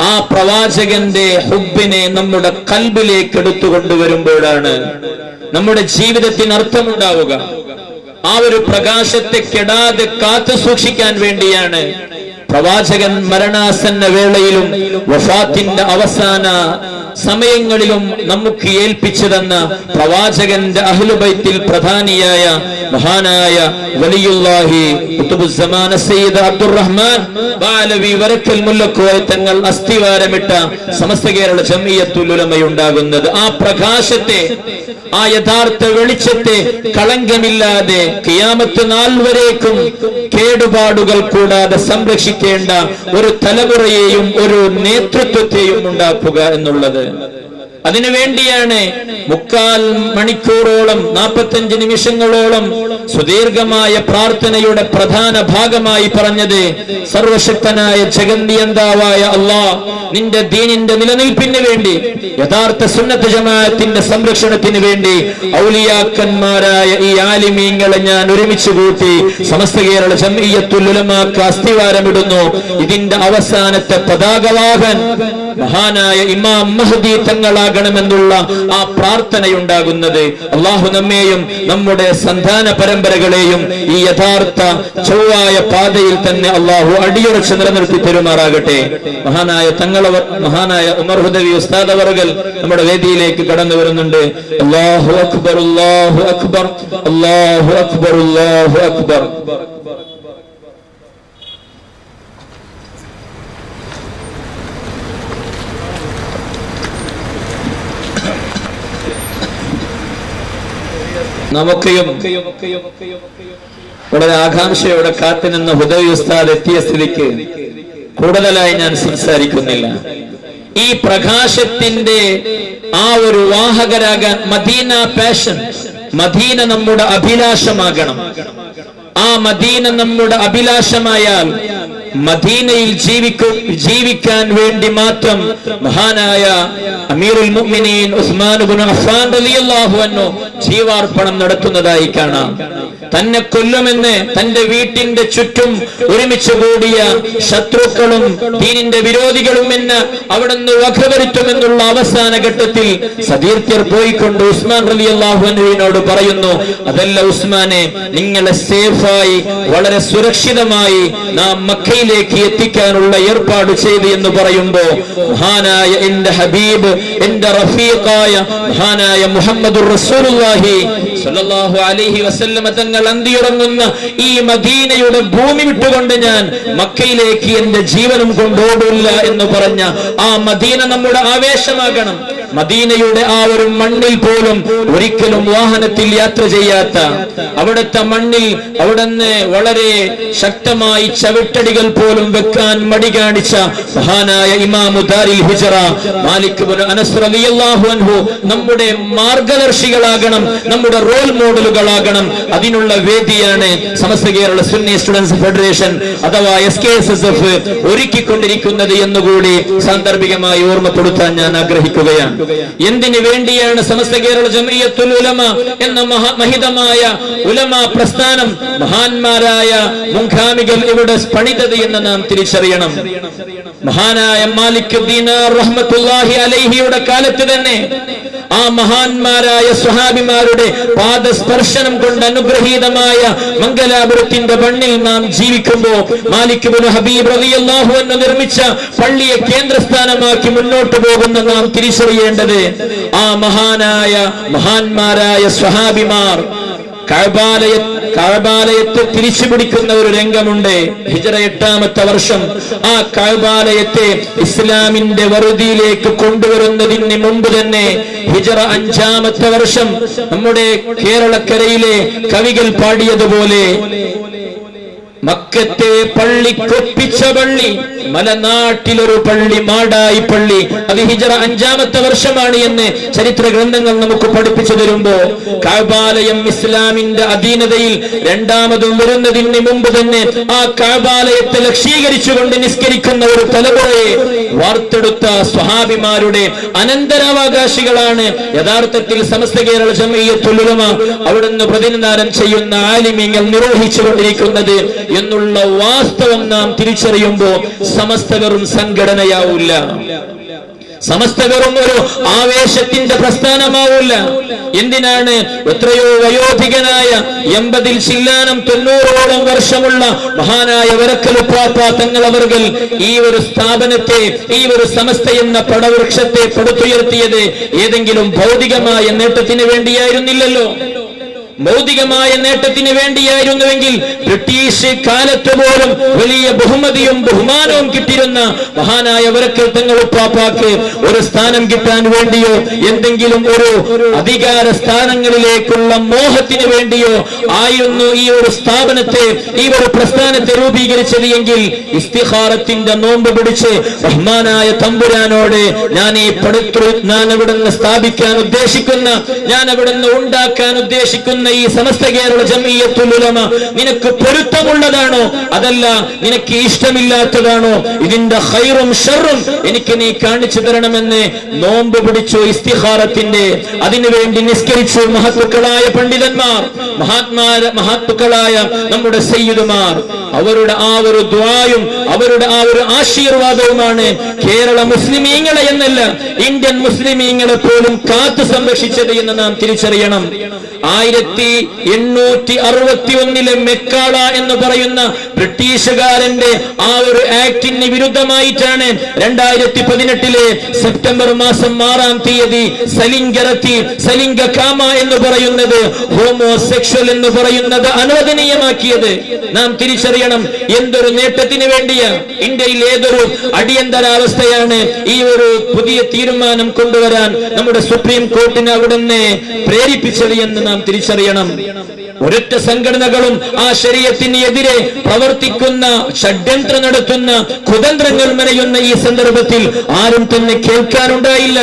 ആ പ്രവാചകന്റെ ഹുബ്ബിനെ നമ്മുടെ ഖൽബിലേക്ക് എടുത്തുകൊണ്ടുവരുമ്പോഴാണ് നമ്മുടെ ജീവിതത്തിന് അർത്ഥമുണ്ടാവുക. ആ ഒരു പ്രകാശത്തെ കെടാതെ കാത്തു സൂക്ഷിക്കാൻ വേണ്ടിയാണ് പ്രവാചകൻ മരണാസന്ന വേളയിലും വഫാത്തിന്റെ അവസാന സമയങ്ങളിലും നമുക്ക് ഏൽപ്പിച്ചു തന്ന പ്രവാചകന്റെ അഹ്ലുബൈത്തിൽ പ്രധാനിയായ മഹാനായ വലിയുല്ലാഹി ഖുതുബുസ്സമാന സയ്യിദ് അബ്ദുറഹ്മാൻ ബാലവി വരക്കൽ മുല്ലക്കോയ തങ്ങൾ അസ്ഥിവാരമിട്ട സമസ്ത കേരള ജംഇയ്യത്തുൽ ഉലമയുണ്ടാകുന്നത്. ആ പ്രകാശത്തെ, ആ യഥാർത്ഥ വെളിച്ചത്തെ കളങ്കമില്ലാതെ ഖിയാമത്ത് നാൾ വരേക്കും കേടുപാടുകൾ കൂടാതെ സംരക്ഷിക്കേണ്ട ഒരു തലമുറയെയും ഒരു നേതൃത്വത്തെയും ഉണ്ടാക്കുക എന്നുള്ളത്. അതിനുവേണ്ടിയാണ് 3/4 മണിക്കൂറോളം 45 നിമിഷങ്ങളോളം സുദീർഘമായ പ്രാർത്ഥനയുടെ പ്രധാന ഭാഗമായി പറഞ്ഞത്, സർവശക്തനായ ജഗന്നിയന്താവായ അല്ലാഹ്, നിന്റെ ദീനിന്റെ നിലനിൽപ്പിന് വേണ്ടി, യഥാർത്ഥ സുന്നത്ത് ജമാഅത്തിന്റെ സംരക്ഷണത്തിന് വേണ്ടി ഔലിയാക്കന്മാരായ ഈ ആലിമീങ്ങളെ ഞാൻ ഒരുമിച്ച് കൂട്ടി സമസ്ത കേരള ജംഇയ്യത്തുൽ ഉലമാക്ക് അസ്ഥിവാരമിടുന്നു. ഇതിന്റെ അവസാനത്തെ പതാകവാഹൻ മഹാനായ ഇമാം മഹ്ദി തങ്ങളാകണമെന്നുള്ള ആ പ്രാർത്ഥനയുണ്ടാകുന്നത്. അള്ളാഹു നമ്മെയും നമ്മുടെ സന്താന പരമ്പരകളെയും ഈ യഥാർത്ഥ ചൊവ്വായ പാതയിൽ തന്നെ അള്ളാഹു അടിയുറച്ച് നിലനിർത്തി തരുമാറാകട്ടെ. മഹാനായ ഉമർ ഹുദവി ഉസ്താദ് അവറുകൾ നമ്മുടെ വേദിയിലേക്ക് കടന്നു വരുന്നുണ്ട്. അല്ലാഹു അക്ബർ, അല്ലാഹു അക്ബർ, അല്ലാഹു അക്ബർ, അല്ലാഹു അക്ബർ. നമുക്കെയും വളരെ ആകാംക്ഷയോടെ കാത്തുനിന്ന ഹുദവി ഉസ്താദ് എത്തിയ സ്ഥിതിക്ക് കൂടുതലായി ഞാൻ സംസാരിക്കുന്നില്ല. ഈ പ്രകാശത്തിന്റെ ആ ഒരു വാഹകരാകാൻ മദീന പാഷൻ, മദീന നമ്മുടെ അഭിലാഷമാകണം. ആ മദീന നമ്മുടെ അഭിലാഷമായാൽ മദീനയിൽ ജീവിക്കാൻ വേണ്ടി മാത്രം മഹാനായ അമീറുൽ മുഅ്മിനീൻ ഉസ്മാൻ ഇബ്നു അഫ്ഫാൻ റളിയല്ലാഹു അൻഹു ജീവാർപ്പണം നടത്തുന്നതായി കാണാം. തന്നെ കൊല്ലുമെന്ന് തന്റെ വീട്ടിന്റെ ചുറ്റും ഒരുമിച്ച് കൂടിയ ശത്രുക്കളും ദീനിന്റെ വിരോധികളും എന്ന് അവിടുന്ന് വകവരുത്തുമെന്നുള്ള അവസാന ഘട്ടത്തിൽ സതീർത്ഥ്യർ പോയിക്കൊണ്ട് ഉസ്മാൻ റളിയല്ലാഹു അൻഹുവിനോട് പറയുന്നു, അതല്ല ഉസ്മാനെ, നിങ്ങളെ സേഫായി വളരെ സുരക്ഷിതമായി നാം മക്കയിലേക്ക് എത്തിക്കാനുള്ള ഏർപ്പാട് ചെയ്തു എന്ന് പറയുമ്പോ മഹാനായ എന്റെ ഹബീബ്, എന്റെ റഫീഖായ മഹാനായ മുഹമ്മദുർ റസൂലുള്ളാഹി സ്വല്ലല്ലാഹു അലൈഹി വസല്ലം തങ്ങൾ അന്തിയുറങ്ങുന്ന ഈ മദീനയുടെ ഭൂമി വിട്ടുകൊണ്ട് ഞാൻ മക്കയിലേക്ക് എന്റെ ജീവനും കൊണ്ടോടില്ല എന്ന് പറഞ്ഞ ആ മദീന നമ്മുടെ ആവേശമാകണം. മദീനയുടെ ആ ഒരു മണ്ണിൽ പോലും ഒരിക്കലും വാഹനത്തിൽ യാത്ര ചെയ്യാത്ത, അവിടുത്തെ മണ്ണിൽ അവിടുന്ന് വളരെ ശക്തമായി ചവിട്ടടികൾ പോലും വെക്കാൻ മടി കാണിച്ച മഹാനായ ഇമാമു ദാരിൽ ഹിജ്റ മാലിക് ഇബ്നു അനസ് റളിയല്ലാഹു അൻഹു നമ്മുടെ മാർഗദർശികളാകണം, നമ്മുടെ റോൾ മോഡലുകളാകണം. അതിനുള്ള വേദിയാണ് സമസ്ത കേരള സുന്നി സ്റ്റുഡൻസ് ഫെഡറേഷൻ അഥവാ SKSSF ഒരുക്കിക്കൊണ്ടിരിക്കുന്നത് എന്നുകൂടി സാന്ദർഭികമായി ഓർമ്മപ്പെടുത്താൻ ഞാൻ ആഗ്രഹിക്കുകയാണ്. എന്തിനു വേണ്ടിയാണ് സമസ്ത കേരള ജംഇയ്യത്തുൽ ഉലമ എന്ന മഹിതമായ ഉലമ പ്രസ്ഥാനം മഹാന്മാരായ മുൻഗാമികൾ ഇവിടെ പണിതത് എന്ന് നാം തിരിച്ചറിയണം. മഹാനായ മാലിക് ദീനാർ റഹ്മത്തുള്ളാഹി അലൈഹിയുടെ കാലത്ത് തന്നെ ആ മഹാന്മാരായ സ്വഹാബിമാരുടെ പാദസ്പർശനം കൊണ്ട് അനുഗ്രഹീതമായ മംഗലാപുരത്തിന്റെ മണ്ണിൽ നാം ജീവിക്കുമ്പോൾ മാലിക് ഇബ്നു ഹബീബ് റളിയല്ലാഹു അൻഹു നിർമ്മിച്ച പള്ളിയെ കേന്ദ്രസ്ഥാനമാക്കി മുന്നോട്ട് പോകുന്ന നാം തിരിച്ചറിയേണ്ടത് ആ മഹാന്മാരായ സ്വഹാബിമാർ കഅബാലയത്തെ തിരിച്ചു പിടിക്കുന്ന ഒരു രംഗമുണ്ട്. ഹിജ്റ 8ാമത്തെ വർഷം ആ കഅബാലയത്തെ ഇസ്ലാമിന്റെ വറുതിയിലേക്ക് കൊണ്ടുവരുന്നതിന് മുമ്പ് തന്നെ ഹിജ്റ 5ാമത്തെ വർഷം നമ്മുടെ കേരളക്കരയിലെ കവികൾ പാടിയതുപോലെ മക്കത്തെ പള്ളിക്കൊപ്പിച്ച പള്ളി, മലനാട്ടിലൊരു പള്ളി, മാടായി പള്ളി, അത് ഹിജ്റ 5ാമത്തെ വർഷമാണ് എന്ന് ചരിത്ര ഗ്രന്ഥങ്ങൾ നമുക്ക് പഠിപ്പിച്ചു തരുമ്പോ കഅബാലയം ഇസ്ലാമിന്റെ അധീനതയിൽ രണ്ടാമതും വരുന്നതിന് മുമ്പ് തന്നെ ആ കഅബാലയത്തെ ലക്ഷീകരിച്ചുകൊണ്ട് നിസ്കരിക്കുന്ന ഒരു തലമുറയെ വാർത്തെടുത്ത സ്വഹാബിമാരുടെ അനന്തരാവകാശികളാണ് യഥാർത്ഥത്തിൽ സമസ്ത കേരള ജംഇയ്യത്തുൽ ഉലമ അവിടുന്ന് പ്രതിനിധാനം ചെയ്യുന്ന ആലിമീങ്ങൾ നിർവഹിച്ചുകൊണ്ടിരിക്കുന്നത് എന്നുള്ള വാസ്തവം നാം തിരിച്ചറിയുമ്പോൾ സമസ്ത വെറും സംഘടനയാവൂല, സമസ്ത വെറും ഒരു ആവേശത്തിന്റെ പ്രസ്ഥാനമാവൂല. എന്തിനാണ്? എത്രയോ വയോധികനായ 80 ചില്ലാനം 90ഓളം വർഷമുള്ള മഹാനായ വരക്കൽ ഉപ്പാപ്പ തങ്ങൾ അവർകൾ ഈ ഒരു സ്ഥാപനത്തെ, ഈ ഒരു സമസ്ത എന്ന പടവൃക്ഷത്തെ പടുത്തുയർത്തിയത് ഏതെങ്കിലും ഭൗതികമായ നേട്ടത്തിന് വേണ്ടിയായിരുന്നില്ലല്ലോ. ഭൗതികമായ നേട്ടത്തിന് വേണ്ടിയായിരുന്നുവെങ്കിൽ ബ്രിട്ടീഷ് കാലത്ത് പോലും വലിയ ബഹുമതിയും ബഹുമാനവും കിട്ടിയിരുന്ന മഹാനായ വരക്കൽ തങ്ങൾ ഉപ്പാപ്പാക്ക് ഒരു സ്ഥാനം കിട്ടാൻ വേണ്ടിയോ എന്തെങ്കിലും ഒരു അധികാര സ്ഥാനങ്ങളിലേക്കുള്ള മോഹത്തിന് വേണ്ടിയോ ആയിരുന്നു ഈ ഒരു സ്ഥാപനത്തെ, ഈ ഒരു പ്രസ്ഥാനത്തെ രൂപീകരിച്ചത് എങ്കിൽ ഇസ്തിഖാറത്തിന്റെ നോമ്പ് പിടിച്ച് റഹ്മാനായ തമ്പുരാനോട് ഞാൻ ഈ ഞാൻ അവിടുന്ന് സ്ഥാപിക്കാൻ ഉദ്ദേശിക്കുന്ന, ഞാൻ അവിടുന്ന് ഉണ്ടാക്കാൻ ഉദ്ദേശിക്കുന്ന ഈ സമസ്ത കേരള ജംഇയ്യത്തുൽ ഉലമ നിനക്ക് പൊരുത്തമുള്ളതാണോ അതല്ല നിനക്ക് ഇഷ്ടമില്ലാത്തതാണോ, ഇതിന്റെ ഖൈറും ഷർറും എനിക്ക് നീ കാണിച്ചു തരണമെന്ന് നോമ്പ് പിടിച്ചു. ഇസ്തിഖാറത്തിന്റെ അതിനുവേണ്ടി നിസ്കരിച്ചു മഹത്തുക്കളായ പണ്ഡിതന്മാർ, മഹത്തുക്കളായ നമ്മുടെ സയ്യിദുമാർ. അവരുടെ ആ ഒരു ദുആയും അവരുടെ ആ ഒരു ആശീർവാദവുമാണ് കേരള മുസ്ലിമീങ്ങളെ എന്നല്ല ഇന്ത്യൻ മുസ്ലിമീങ്ങളെ പോലും കാത്തു സംരക്ഷിച്ചത് എന്ന് നാം തിരിച്ചറിയണം. 1861 മെക്കാള എന്ന് പറയുന്ന ബ്രിട്ടീഷുകാരന്റെ ആ ഒരു ആക്ടിന് വിരുദ്ധമായിട്ടാണ് 2018 സെപ്റ്റംബർ മാസം 6-ാം തീയതി സലിംഗകാമ എന്ന് പറയുന്നത്, ഹോമോസെക്ഷൽ എന്ന് പറയുന്നത് അനുവദനീയമാക്കിയത്. നാം തിരിച്ചറിയണം എന്തൊരു നേട്ടത്തിന് വേണ്ടിയാ, ഇന്ത്യയിൽ ഏതൊരു അടിയന്തരാവസ്ഥയാണ് ഈ ഒരു പുതിയ തീരുമാനം കൊണ്ടുവരാൻ നമ്മുടെ സുപ്രീം കോർട്ടിനെ അവിടുന്ന് പ്രേരിപ്പിച്ചത് എന്ന് നാം തിരിച്ചറിയണം. ഒരൊറ്റ സംഘടനകളും ആ ശരീഅത്തിന് എതിരെ പ്രവർത്തിക്കുന്ന, ഷഡ്യന്ത്രം നടത്തുന്ന, കുതന്ത്രങ്ങൾ മെനയുന്ന ഈ സന്ദർഭത്തിൽ ആരും തന്നെ കേൾക്കാനുണ്ടായില്ല.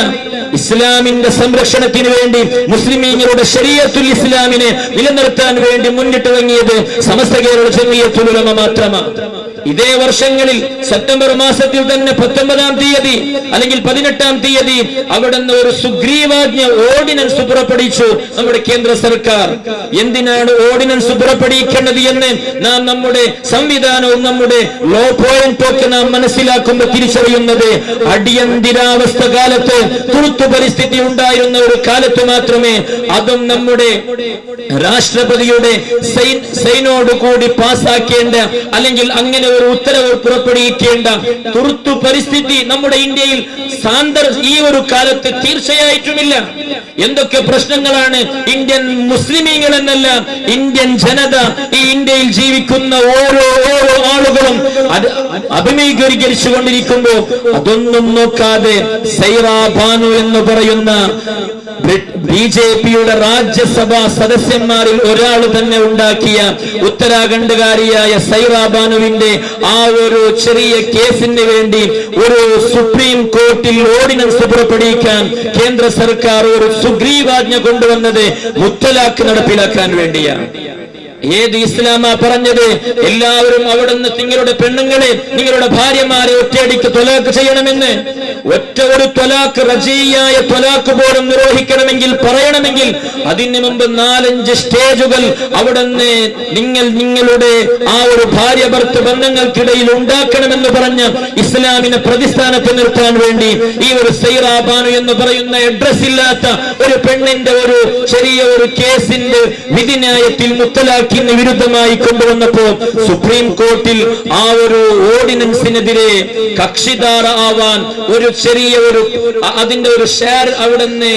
ഇസ്ലാമിന്റെ സംരക്ഷണത്തിന് വേണ്ടി മുസ്ലിമീങ്ങളുടെ ശരീഅത്തുൽ ഇസ്ലാമിനെ നിലനിർത്താൻ വേണ്ടി മുന്നിട്ടിറങ്ങിയത് സമസ്ത കേരള ജംഇയ്യത്തുൽ ഉലമ മാത്രമാണ്. ഇതേ വർഷങ്ങളിൽ സെപ്റ്റംബർ മാസത്തിൽ തന്നെ 19-ാം തീയതി അല്ലെങ്കിൽ 18-ാം തീയതി അവിടുന്ന് ഒരു സുഗ്രീവാജ്ഞ ഓർഡിനൻസ് പുറപ്പെടുവിച്ചു നമ്മുടെ കേന്ദ്ര സർക്കാർ. എന്തിനാണ് ഓർഡിനൻസ് പുറപ്പെടുവിക്കേണ്ടത് എന്ന് നാം നമ്മുടെ സംവിധാനവും നമ്മുടെ ലോ പോയിന്റ് ഒക്കെ നാം മനസ്സിലാക്കുമ്പോൾ തിരിച്ചറിയുന്നത്, അടിയന്തരാവസ്ഥ കാലത്ത് തുർത്ത് പരിസ്ഥിതി ഉണ്ടായിരുന്ന ഒരു കാലത്ത് മാത്രമേ, അതും നമ്മുടെ രാഷ്ട്രപതിയുടെ സൈനോട് കൂടി പാസ്സാക്കേണ്ട അല്ലെങ്കിൽ അങ്ങനെ ഒരു ഉത്തരവ് പുറപ്പെടുവിക്കേണ്ട തുർത്ത് പരിസ്ഥിതി നമ്മുടെ ഇന്ത്യയിൽ ഈ ഒരു കാലത്ത് തീർച്ചയായിട്ടുമില്ല. എന്തൊക്കെ പ്രശ്നങ്ങളാണ് ഇന്ത്യൻ മുസ്ലിമീങ്ങൾ എന്നല്ല ഇന്ത്യൻ ജനത, ഈ ഇന്ത്യയിൽ ജീവിക്കുന്ന ഓരോ ആളുകളും അഭിമുഖീകരിച്ചു കൊണ്ടിരിക്കുമ്പോൾ അതൊന്നും നോക്കാതെ സൈറാ ബാനു എന്ന് പറയുന്ന ബിജെപിയുടെ രാജ്യസഭാ സദസ്യന്മാരിൽ ഒരാൾ തന്നെ ഉണ്ടാക്കിയ ഉത്തരാഖണ്ഡുകാരിയായ സൈറാ ബാനുവിന്റെ ആ ഒരു ചെറിയ കേസിന് വേണ്ടി ഒരു സുപ്രീം കോർട്ടിൽ ഓർഡിനൻസ് പുറപ്പെടുവിക്കാൻ കേന്ദ്ര സർക്കാർ ഒരു സുഗ്രീവാജ്ഞ കൊണ്ടുവന്നത് മുത്തലാഖ് നടപ്പിലാക്കാൻ വേണ്ടിയാണ്. ഏത് ഇസ്ലാമാ പറഞ്ഞത്? എല്ലാവരും അവിടുന്ന് നിങ്ങളുടെ പെണ്ണുങ്ങളെ, നിങ്ങളുടെ ഭാര്യമാരെ ഒറ്റയടിക്ക് ത്വലാഖ് ചെയ്യണമെന്ന്. ഒരു ത്വലാഖ്, റജിയായ ത്വലാഖ് പോലും നിർവഹിക്കണമെങ്കിൽ, പറയണമെങ്കിൽ അതിന് മുമ്പ് 4-5 സ്റ്റേജുകൾ അവിടുന്ന് നിങ്ങളുടെ ആ ഒരു ഭാര്യ ഭർത്തൃ ബന്ധങ്ങൾക്കിടയിൽ ഉണ്ടാക്കണമെന്ന് പറഞ്ഞ ഇസ്ലാമിനെ പ്രതിസ്ഥാനത്ത് നിർത്താൻ വേണ്ടി ഈ ഒരു സൈറാ ബാനു എന്ന് പറയുന്ന അഡ്രസ് ഇല്ലാത്ത ഒരു പെണ്ണിന്റെ ഒരു ചെറിയ ഒരു കേസിന്റെ വിധിന്യായത്തിൽ മുത്തലാഖ് വിരുദ്ധമായി കൊണ്ടുവന്നപ്പോ സുപ്രീം കോർട്ടിൽ ആ ഒരു ഓർഡിനൻസിനെതിരെ കക്ഷിദാർ ആവാൻ ഒരു ചെറിയ അതിന്റെ ഒരു ഷെയർ അവിടുന്ന്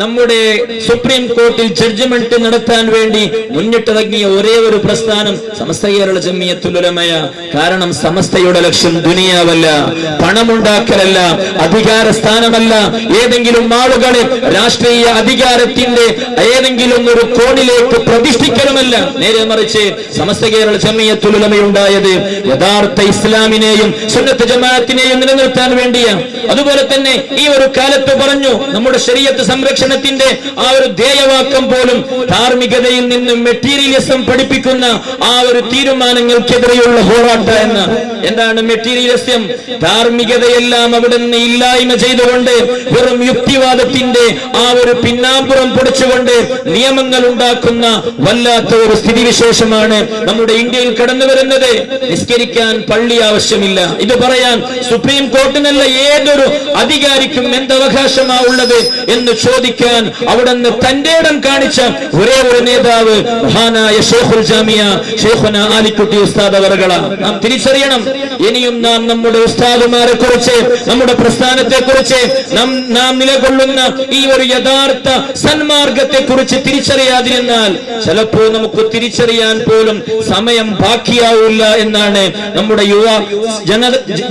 നമ്മുടെ സുപ്രീം കോർട്ടിൽ ജഡ്ജ്മെന്റ് നടത്താൻ വേണ്ടി മുന്നിട്ടിറങ്ങിയ ഒരേ ഒരു പ്രസ്ഥാനം സമസ്ത കേരള ജംഇയ്യത്തുൽ ഉലമയ. കാരണം സമസ്തയുടെ ലക്ഷ്യം ദുനിയാവല്ല, പണമുണ്ടാക്കലല്ല, അധികാര സ്ഥാനമല്ല, ഏതെങ്കിലും ആളുകളെ രാഷ്ട്രീയ അധികാരത്തിന്റെ ഏതെങ്കിലും ഒരു കോണിലേക്ക് പ്രതിഷ്ഠിക്കലുമല്ല. നേരെ മറിച്ച് സമസ്ത കേരള ജംഇയ്യത്തുൽ ഉലമയുണ്ടായത് യഥാർത്ഥ ഇസ്ലാമിനെയും സുന്നത്ത് ജമാഅത്തിനെയും നിലനിർത്താൻ വേണ്ടിയാണ്. അതുപോലെ തന്നെ ഈ ഒരു കാലത്ത് പറഞ്ഞു, നമ്മുടെ ശരീഅത്ത് സംരക്ഷണത്തിന്റെ ആ ഒരു ധ്യേയവാക്യം പോലും ധാർമ്മികതയിൽ നിന്നും മെറ്റീരിയലിസം പഠിപ്പിക്കുന്ന ആ ഒരു തീരുമാനങ്ങൾക്കെതിരെയുള്ള പോരാട്ട എന്ന. എന്താണ് മെറ്റീരിയലിസം? ധാർമ്മികതയെല്ലാം അവിടെ നിന്ന് ഇല്ലായ്മ ചെയ്തുകൊണ്ട് വെറും യുക്തിവാദത്തിന്റെ ആ ഒരു പിന്നാമ്പുറം പൊടിച്ചുകൊണ്ട് നിയമങ്ങൾ ഉണ്ടാക്കുന്ന വല്ലാത്ത ഒരു സ്ഥിതി സ്ഥിതിവിശേഷമാണ് നമ്മുടെ ഇന്ത്യയിൽ കടന്നു വരുന്നത്. നിസ്കരിക്കാൻ പള്ളി ആവശ്യമില്ല. ഇത് പറയാൻ സുപ്രീം കോർട്ടിനല്ല ഏതൊരു അധികാരിക്കും എന്തവകാശമാ ഉള്ളത് എന്ന് ചോദിക്കാൻ അവിടുന്ന് തന്റെ ഇടം കാണിച്ച ഒരേ ഒരു നേതാവ് മഹാനായ ഷെയ്ഖുൽ ജാമിയ ഷെയ്ഖുന ആലിക്കുട്ടി ഉസ്താദ് അവറുകളാണ്. നാം തിരിച്ചറിയണം, ഇനിയും നാം നമ്മുടെ ഉസ്താദുമാരെ കുറിച്ച്, നമ്മുടെ പ്രസ്ഥാനത്തെ കുറിച്ച്, നാം നിലകൊള്ളുന്ന ഈ ഒരു യഥാർത്ഥ സന്മാർഗത്തെ കുറിച്ച് തിരിച്ചറിയാതിരുന്നാൽ ചിലപ്പോൾ നമുക്ക് തിരിച്ചറിയാൻ പോലും സമയം ബാക്കിയാവില്ല എന്നാണ് നമ്മുടെ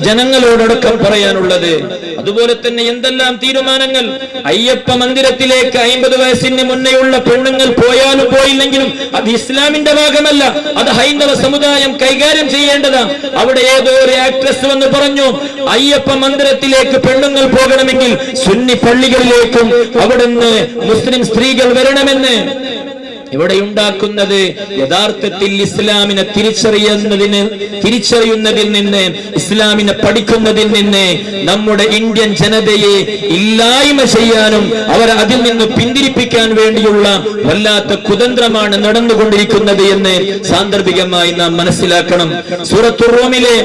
ജനങ്ങളോടടക്കം പറയാനുള്ളത്. അതുപോലെ തന്നെ എന്തെല്ലാം തീരുമാനങ്ങൾ. അയ്യപ്പ മന്ദിരത്തിലേക്ക് 50 വയസ്സിന് മുന്നേയുള്ള പെണ്ണുങ്ങൾ പോയാലും പോയില്ലെങ്കിലും അത് ഇസ്ലാമിന്റെ ഭാഗമല്ല, അത് ഹൈന്ദവ സമുദായം കൈകാര്യം ചെയ്യേണ്ടതാണ്. അവിടെ ഏതോ ഒരു ആക്ട്രസ് വന്ന് പറഞ്ഞു, അയ്യപ്പ മന്ദിരത്തിലേക്ക് പെണ്ണുങ്ങൾ പോകണമെങ്കിൽ സുന്നി പള്ളികളിലേക്കും അവിടുന്ന് മുസ്ലിം സ്ത്രീകൾ വരണമെന്ന്. ഇവിടെ ഉണ്ടാക്കുന്നത് യഥാർത്ഥത്തിൽ ഇസ്ലാമിനെ തിരിച്ചറിയുന്നതിൽ നിന്ന്, ഇസ്ലാമിനെ പഠിക്കുന്നതിൽ നിന്ന് നമ്മുടെ ഇന്ത്യൻ ജനതയെ ഇല്ലായ്മ ചെയ്യാനും അവർ അതിൽ നിന്ന് പിന്തിരിപ്പിക്കാൻ വേണ്ടിയുള്ള വല്ലാത്ത കുതന്ത്രമാണ് നടന്നുകൊണ്ടിരിക്കുന്നത് എന്ന് സാന്ദർഭികമായി നാം മനസ്സിലാക്കണം. സൂറത്തുർ റൂമിലെ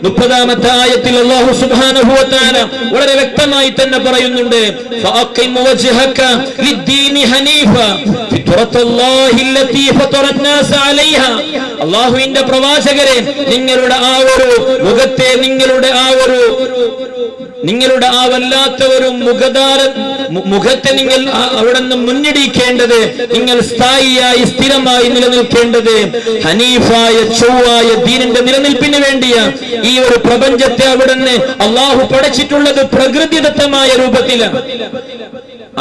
30-ാമത്തെ ആയത്തിൽ അല്ലാഹു സുബ്ഹാനഹു വ തആല വളരെ വ്യക്തമായി തന്നെ പറയുന്നുണ്ട്, ഫഅഖിം വജ്ഹക ലിദ്ദീനി ഹനീഫ അല്ലാഹുവിന്റെ പ്രവാചകരെ, നിങ്ങളുടെ ആ ഒരു മുഖത്തെ, നിങ്ങളുടെ ആ വല്ലാത്ത ഒരു മുഖത്തെ നിങ്ങൾ അവിടെ നിന്ന് മുന്നിടിക്കേണ്ടത്, നിങ്ങൾ സ്ഥായിയായി സ്ഥിരമായി നിലനിൽക്കേണ്ടത് ഹനീഫായ ചൊവ്വായ ദീനിന്റെ നിലനിൽപ്പിന് വേണ്ടിയ ഈ ഒരു പ്രപഞ്ചത്തെ അവിടുന്ന് അല്ലാഹു പടച്ചിട്ടുള്ളത് പ്രകൃതിദത്തമായ രൂപത്തിലാണ്.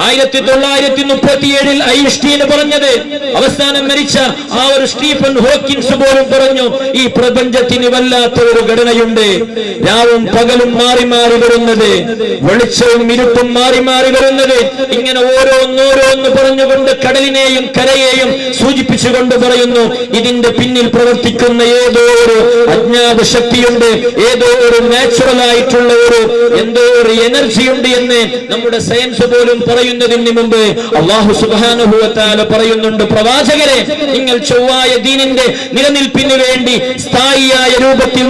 1937 ഐൻസ്റ്റീൻ പറഞ്ഞത്, അവസാനം മരിച്ച ആ ഒരു സ്റ്റീഫൻ ഹോക്കിൻസ് പോലും പറഞ്ഞു, ഈ പ്രപഞ്ചത്തിന് വല്ലാത്ത ഒരു ഘടനയുണ്ട്. രാവും പകലും മാറി മാറി വരുന്നത്, വെളിച്ചവും ഇരുട്ടും മാറി മാറി വരുന്നത്, ഇങ്ങനെ ഓരോന്നോരോന്ന് പറഞ്ഞുകൊണ്ട് കടലിനെയും കരയെയും സൂചിപ്പിച്ചുകൊണ്ട് പറയുന്നു, ഇതിന്റെ പിന്നിൽ പ്രവർത്തിക്കുന്ന ഏതോ ഒരു അജ്ഞാത ശക്തിയുണ്ട്, ഏതോ ഒരു നാച്ചുറൽ ആയിട്ടുള്ള എന്തോ ഒരു എനർജിയുണ്ട് എന്ന് നമ്മുടെ സയൻസ് പോലും പറയുന്നതിന് മുമ്പ് അല്ലാഹു സുബ്ഹാനഹു വ തആല പറയുന്നുണ്ട്, പ്രവാചകരെ, നിങ്ങൾ ചൊവ്വായ ദീനിന്റെ നിലനിൽപ്പിന് വേണ്ടി സ്ഥായിയായ രൂപത്തിൽ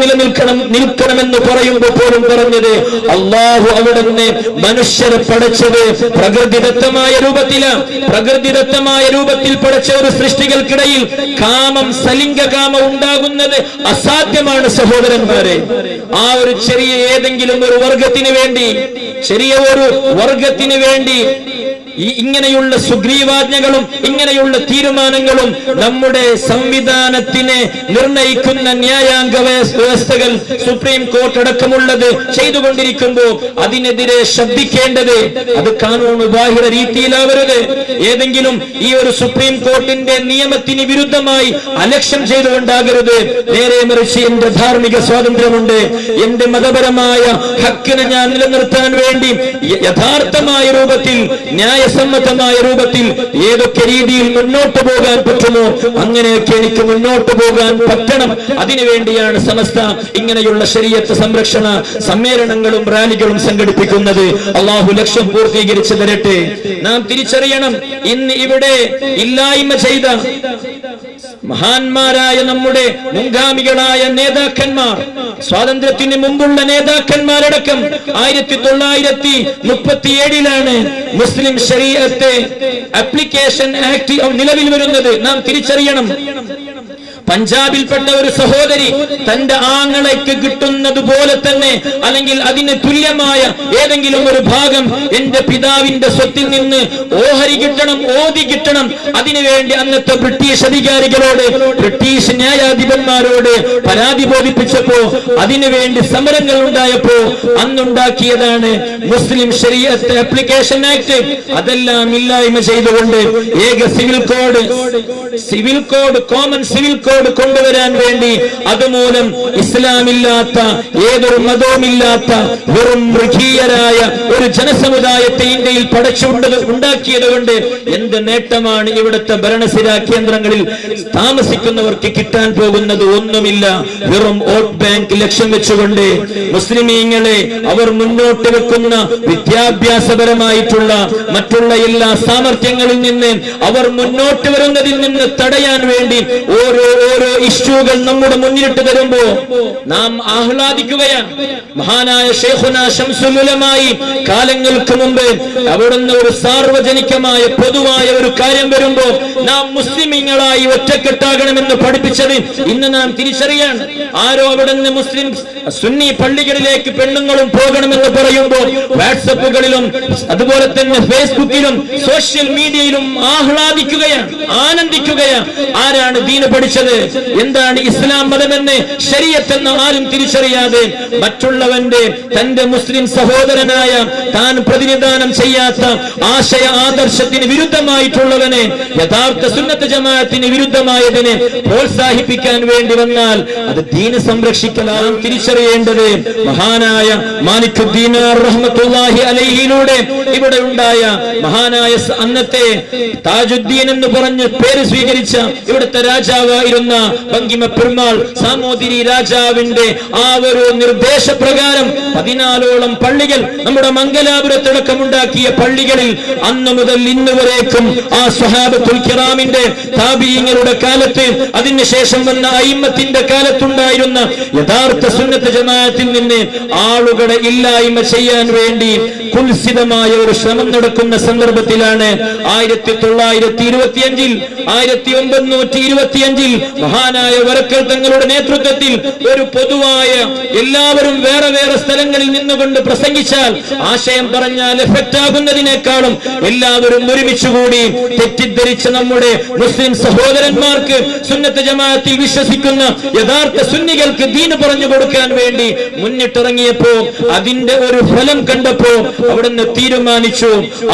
നിൽക്കണമെന്ന് പറയുമ്പോൾ പോലും പറഞ്ഞത്, അല്ലാഹു അവിടുന്ന് മനുഷ്യരെ പടച്ചത് പ്രകൃതിദത്തമായ രൂപത്തിലാണ്. പ്രകൃതിദത്തമായ രൂപത്തിൽ പടച്ച ഒരു സൃഷ്ടികൾക്കിടയിൽ കാമം, സലിംഗകാമം ഉണ്ടാകുന്നത് അസാധ്യമാണ് സഹോദരന്മാരെ. ആ ഒരു ചെറിയ ഏതെങ്കിലും ഒരു വർഗത്തിന് വേണ്ടി, ചെറിയ ഒരു വർഗത്തിന് വേണ്ടി ഇങ്ങനെയുള്ള സുഗ്രീവാജ്ഞകളും ഇങ്ങനെയുള്ള തീരുമാനങ്ങളും നമ്മുടെ സംവിധാനത്തിനെ നിർണയിക്കുന്ന ന്യായാംഗ വ്യവസ്ഥകൾ സുപ്രീം കോർട്ട് അടക്കമുള്ളത് ചെയ്തുകൊണ്ടിരിക്കുമ്പോൾ അതിനെതിരെ ശബ്ദിക്കേണ്ടത് അത് കാനൂണ് ബാഹിര രീതിയിലാവരുത്. ഏതെങ്കിലും ഈ ഒരു സുപ്രീം കോർട്ടിന്റെ നിയമത്തിന് വിരുദ്ധമായി അലക്ഷ്യം ചെയ്തുകൊണ്ടാകരുത്. നേരെ മറിച്ച് എന്റെ ധാർമ്മിക സ്വാതന്ത്ര്യമുണ്ട്, എന്റെ മതപരമായ ഹക്കിനെ ഞാൻ നിലനിർത്താൻ വേണ്ടി യഥാർത്ഥമായ രൂപത്തിൽ, ന്യായസമ്മതമായ രൂപത്തിൽ ഏതൊക്കെ രീതിയിൽ മുന്നോട്ട് പോകാൻ പറ്റുമോ അങ്ങനെയൊക്കെ എനിക്ക് മുന്നോട്ട് പോകാൻ പറ്റണം. അതിനുവേണ്ടിയാണ് സമസ്ത ഇങ്ങനെയുള്ള ശരീഅത്ത് സംരക്ഷണ സമ്മേളനങ്ങളും റാലികളും സംഘടിപ്പിക്കുന്നത്. അല്ലാഹു ലക്ഷ്യം പൂർത്തീകരിച്ചു തരട്ടെ. നാം തിരിച്ചറിയണം, ഇന്ന് ഇവിടെ ഇല്ലായ്മ ചെയ്ത മഹാന്മാരായ നമ്മുടെ മുൻഗാമികളായ നേതാക്കന്മാർ, സ്വാതന്ത്ര്യത്തിന് മുമ്പുള്ള നേതാക്കന്മാരടക്കം 1937 മുസ്ലിം ശരീഅത്ത് ആപ്ലിക്കേഷൻ ആക്ട് നിലവിൽ വരുന്നത്. നാം തിരിച്ചറിയണം, പഞ്ചാബിൽപ്പെട്ട ഒരു സഹോദരി തന്റെ ആങ്ങളയ്ക്ക് കിട്ടുന്നത് പോലെ തന്നെ അല്ലെങ്കിൽ അതിന് തുല്യമായ ഏതെങ്കിലും ഒരു ഭാഗം എന്റെ പിതാവിന്റെ സ്വത്തിൽ നിന്ന് ഓഹരി കിട്ടണം, ഓതി കിട്ടണം, അതിനുവേണ്ടി അന്നത്തെ ബ്രിട്ടീഷ് അധികാരികളോട്, ബ്രിട്ടീഷ് ന്യായാധിപന്മാരോട് പരാതി ബോധിപ്പിച്ചപ്പോ, അതിനുവേണ്ടി സമരങ്ങൾ ഉണ്ടായപ്പോ അന്നുണ്ടാക്കിയതാണ് മുസ്ലിം ശരീഅത്ത് ആപ്ലിക്കേഷൻ ആക്ട്. അതെല്ലാം ഇല്ലായ്മ ചെയ്തുകൊണ്ട് ഏക civil code, common civil code മുന്നോട്ട് കൊണ്ടുവരാൻ വേണ്ടി അതുമൂലം ഇസ്ലാമില്ലാത്ത ഏതൊരു മതവുമില്ലാത്ത വെറും മൃഗീയരായ ഒരു ജനസമുദായത്തെ ഇന്ത്യയിൽ ഉണ്ടാക്കിയത് കൊണ്ട് എന്ത് നേട്ടമാണ് ഇവിടുത്തെ ഭരണസിരാ കേന്ദ്രങ്ങളിൽ താമസിക്കുന്നവർക്ക് കിട്ടാൻ പോകുന്നത്? ഒന്നുമില്ല. വെറും വോട്ട് ബാങ്ക് ലക്ഷ്യം വെച്ചുകൊണ്ട് മുസ്ലിമീങ്ങളെ അവർ മുന്നോട്ട് വെക്കുന്ന വിദ്യാഭ്യാസപരമായിട്ടുള്ള മറ്റുള്ള എല്ലാ സാമർത്ഥ്യങ്ങളിൽ നിന്ന് അവർ മുന്നോട്ട് വരുന്നതിൽ നിന്ന് തടയാൻ വേണ്ടി ഓരോ ഇഷ്യൂകൾ നമ്മുടെ മുന്നിലിട്ട് തരുമ്പോ നാം ആഹ്ലാദിക്കുകയാണ്. മഹാനായ ശൈഖുനാ ശംസുൽ ഉലമായി കാലങ്ങൾക്ക് മുമ്പ് അവിടുന്ന് ഒരു സാർവജനികമായ പൊതുവായ ഒരു കാര്യം വരുമ്പോ നാം മുസ്ലിമീങ്ങളായി ഒറ്റക്കെട്ടാകണമെന്ന് പഠിപ്പിച്ചത് ഇന്ന് നാം തിരിച്ചറിയാൻ. ആരോ അവിടുന്ന് മുസ്ലിം സുന്നി പള്ളികളിലേക്ക് പെണ്ണുങ്ങളും പോകണമെന്ന് പറയുമ്പോൾ വാട്സപ്പുകളിലും അതുപോലെ തന്നെ ഫേസ്ബുക്കിലും സോഷ്യൽ മീഡിയയിലും ആഹ്ലാദിക്കുകയാണ്, ആനന്ദിക്കുകയാണ്. ആരാണ് ദീന് പഠിച്ചത്? എന്താണ് ഇസ്ലാം മതമെന്ന് ശരീഅത്തെന്ന് ആരും തിരിച്ചറിയാതെ മറ്റുള്ളവന്റെ തന്റെ മുസ്ലിം സഹോദരനായ താൻ പ്രതിനിധാനം ചെയ്യാത്ത ആശയ ആദർശത്തിന് വിരുദ്ധമായിട്ടുള്ളവനെ, യഥാർത്ഥ സുന്നത്ത് ജമാഅത്തിന് വിരുദ്ധമായതിനെ പ്രോത്സാഹിപ്പിക്കാൻ വേണ്ടി വന്നാൽ അത് ദീന് സംരക്ഷിക്കലാണ് തിരിച്ചറിയേണ്ടത്. മഹാനായ മാലിക്കുദ്ദീൻ റഹ്മത്തുള്ളാഹി അലൈഹിയിലൂടെ ഇവിടെ ഉണ്ടായ മഹാനായ അന്നത്തെ താജുദ്ദീൻ എന്ന് പറഞ്ഞ് പേര് സ്വീകരിച്ച ഇവിടുത്തെ രാജാവായിരുന്ന ബങ്കിമ പെരുമാൾ സാമൂതിരി രാജാവിന്റെ ആ ഒരു നിർദ്ദേശപ്രകാരം 14ഓളം പള്ളികൾ നമ്മുടെ മംഗലാപുരത്തടക്കമുണ്ടാക്കിയ പള്ളികളിൽ അന്ന് മുതൽ ഇന്ന് വരേക്കും ആ സ്വഹാബത്തുൽ കിറാമിന്റെ താബിഈങ്ങളുടെ കാലത്ത് അതിനുശേഷം വന്ന അയിമ്മത്തിന്റെ കാലത്തുണ്ടായിരുന്ന യഥാർത്ഥ സുന്നത്ത് ജമാഅത്തിൽ നിന്ന് ആളുകളെ ഇല്ലായ്മ ചെയ്യാൻ വേണ്ടി കുൽസിതമായ ഒരു ശ്രമം നടക്കുന്ന സന്ദർഭത്തിലാണ് 1925 1925 മഹാനായ വരക്കൽ തങ്ങളുടെ നേതൃത്വത്തിൽ ഒരു പൊതുവായ എല്ലാവരും വേറെ വേറെ സ്ഥലങ്ങളിൽ നിന്നുകൊണ്ട് പ്രസംഗിച്ചാൽ ആശയം പറഞ്ഞാൽ എഫക്റ്റ് ആകുന്നതിനേക്കാളും എല്ലാവരും ഒരുമിച്ചുകൂടി തെറ്റിദ്ധരിച്ച നമ്മുടെ മുസ്ലിം സഹോദരന്മാർക്ക് സുന്നത്ത് ജമാഅത്തിൽ വിശ്വസിക്കുന്ന യഥാർത്ഥ സുന്നികൾക്ക് ദീന് പറഞ്ഞു കൊടുക്കാൻ വേണ്ടി മുന്നിട്ടിറങ്ങിയപ്പോ അതിന്റെ ഒരു ഫലം കണ്ടപ്പോ അവിടുന്ന് തീരുമാനിച്ചു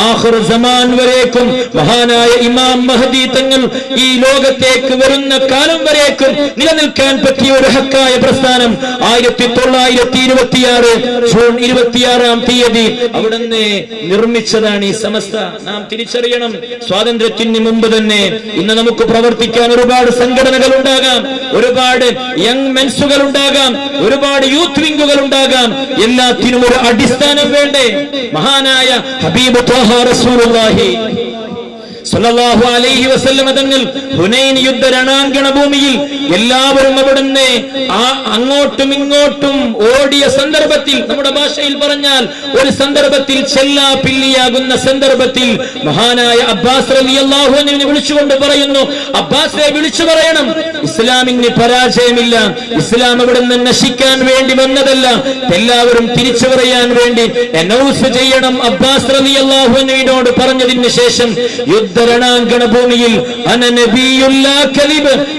ആഖിർ സമാൻ വരേക്കും മഹാനായ ഇമാം മഹദി തങ്ങൾ ഈ ലോകത്തേക്ക് വരുന്ന കാലം വരേക്കും നിലനിൽക്കാൻ പറ്റിയ ഒരു ഹക്കായ പ്രസ്ഥാനം 1926 ജൂൺ 26-ാം തീയതി അവിടുന്ന് നിർമ്മിച്ചതാണ് ഈ സമസ്ത. നാം തിരിച്ചറിയണം, സ്വാതന്ത്ര്യത്തിന് മുമ്പ് തന്നെ ഇന്ന് നമുക്ക് പ്രവർത്തിക്കാൻ ഒരുപാട് സംഘടനകൾ ഉണ്ടാകാം, ഒരുപാട് യങ് മെൻസുകൾ ഉണ്ടാകാം, ഒരുപാട് യൂത്ത് വിംഗുകൾ ഉണ്ടാകാം. എല്ലാത്തിനും ഒരു അടിസ്ഥാനം വേണ്ടേ? മഹാനായ ഹബീബ് ത്വാഹ റസൂലുള്ളാഹി സല്ലല്ലാഹു അലൈഹി വസല്ലം തങ്ങൾ ഹുനൈൻ യുദ്ധ രണാങ്കണ ഭൂമിയിൽ എല്ലാവരും അവിടുന്ന് അങ്ങോട്ടും ഇങ്ങോട്ടും ഓടിയ സന്ദർഭത്തിൽ, നമ്മുടെ ഭാഷയിൽ പറഞ്ഞാൽ ഒരു സന്ദർഭത്തിൽ ചെല്ലാപില്ലിയാകുന്ന സന്ദർഭത്തിൽ മഹാനായ അബ്ബാസ് റളിയല്ലാഹു അൻഹുവിനെ വിളിച്ചുകൊണ്ട് പറയുന്നു, അബ്ബാസിനെ വിളിച്ചു പറയണം, ഇസ്ലാമിന് പരാജയമില്ല, ഇസ്ലാം അവിടുന്ന് നശിക്കാൻ വേണ്ടി വന്നതല്ല, എല്ലാവരും തിരിച്ചു പറയാൻ വേണ്ടി അനൗൺസ് ചെയ്യണം. അബ്ബാസ് റളിയല്ലാഹു അൻഹുവിനോട് പറഞ്ഞതിന് ശേഷം രണാങ്കണ ഭൂമിയിൽ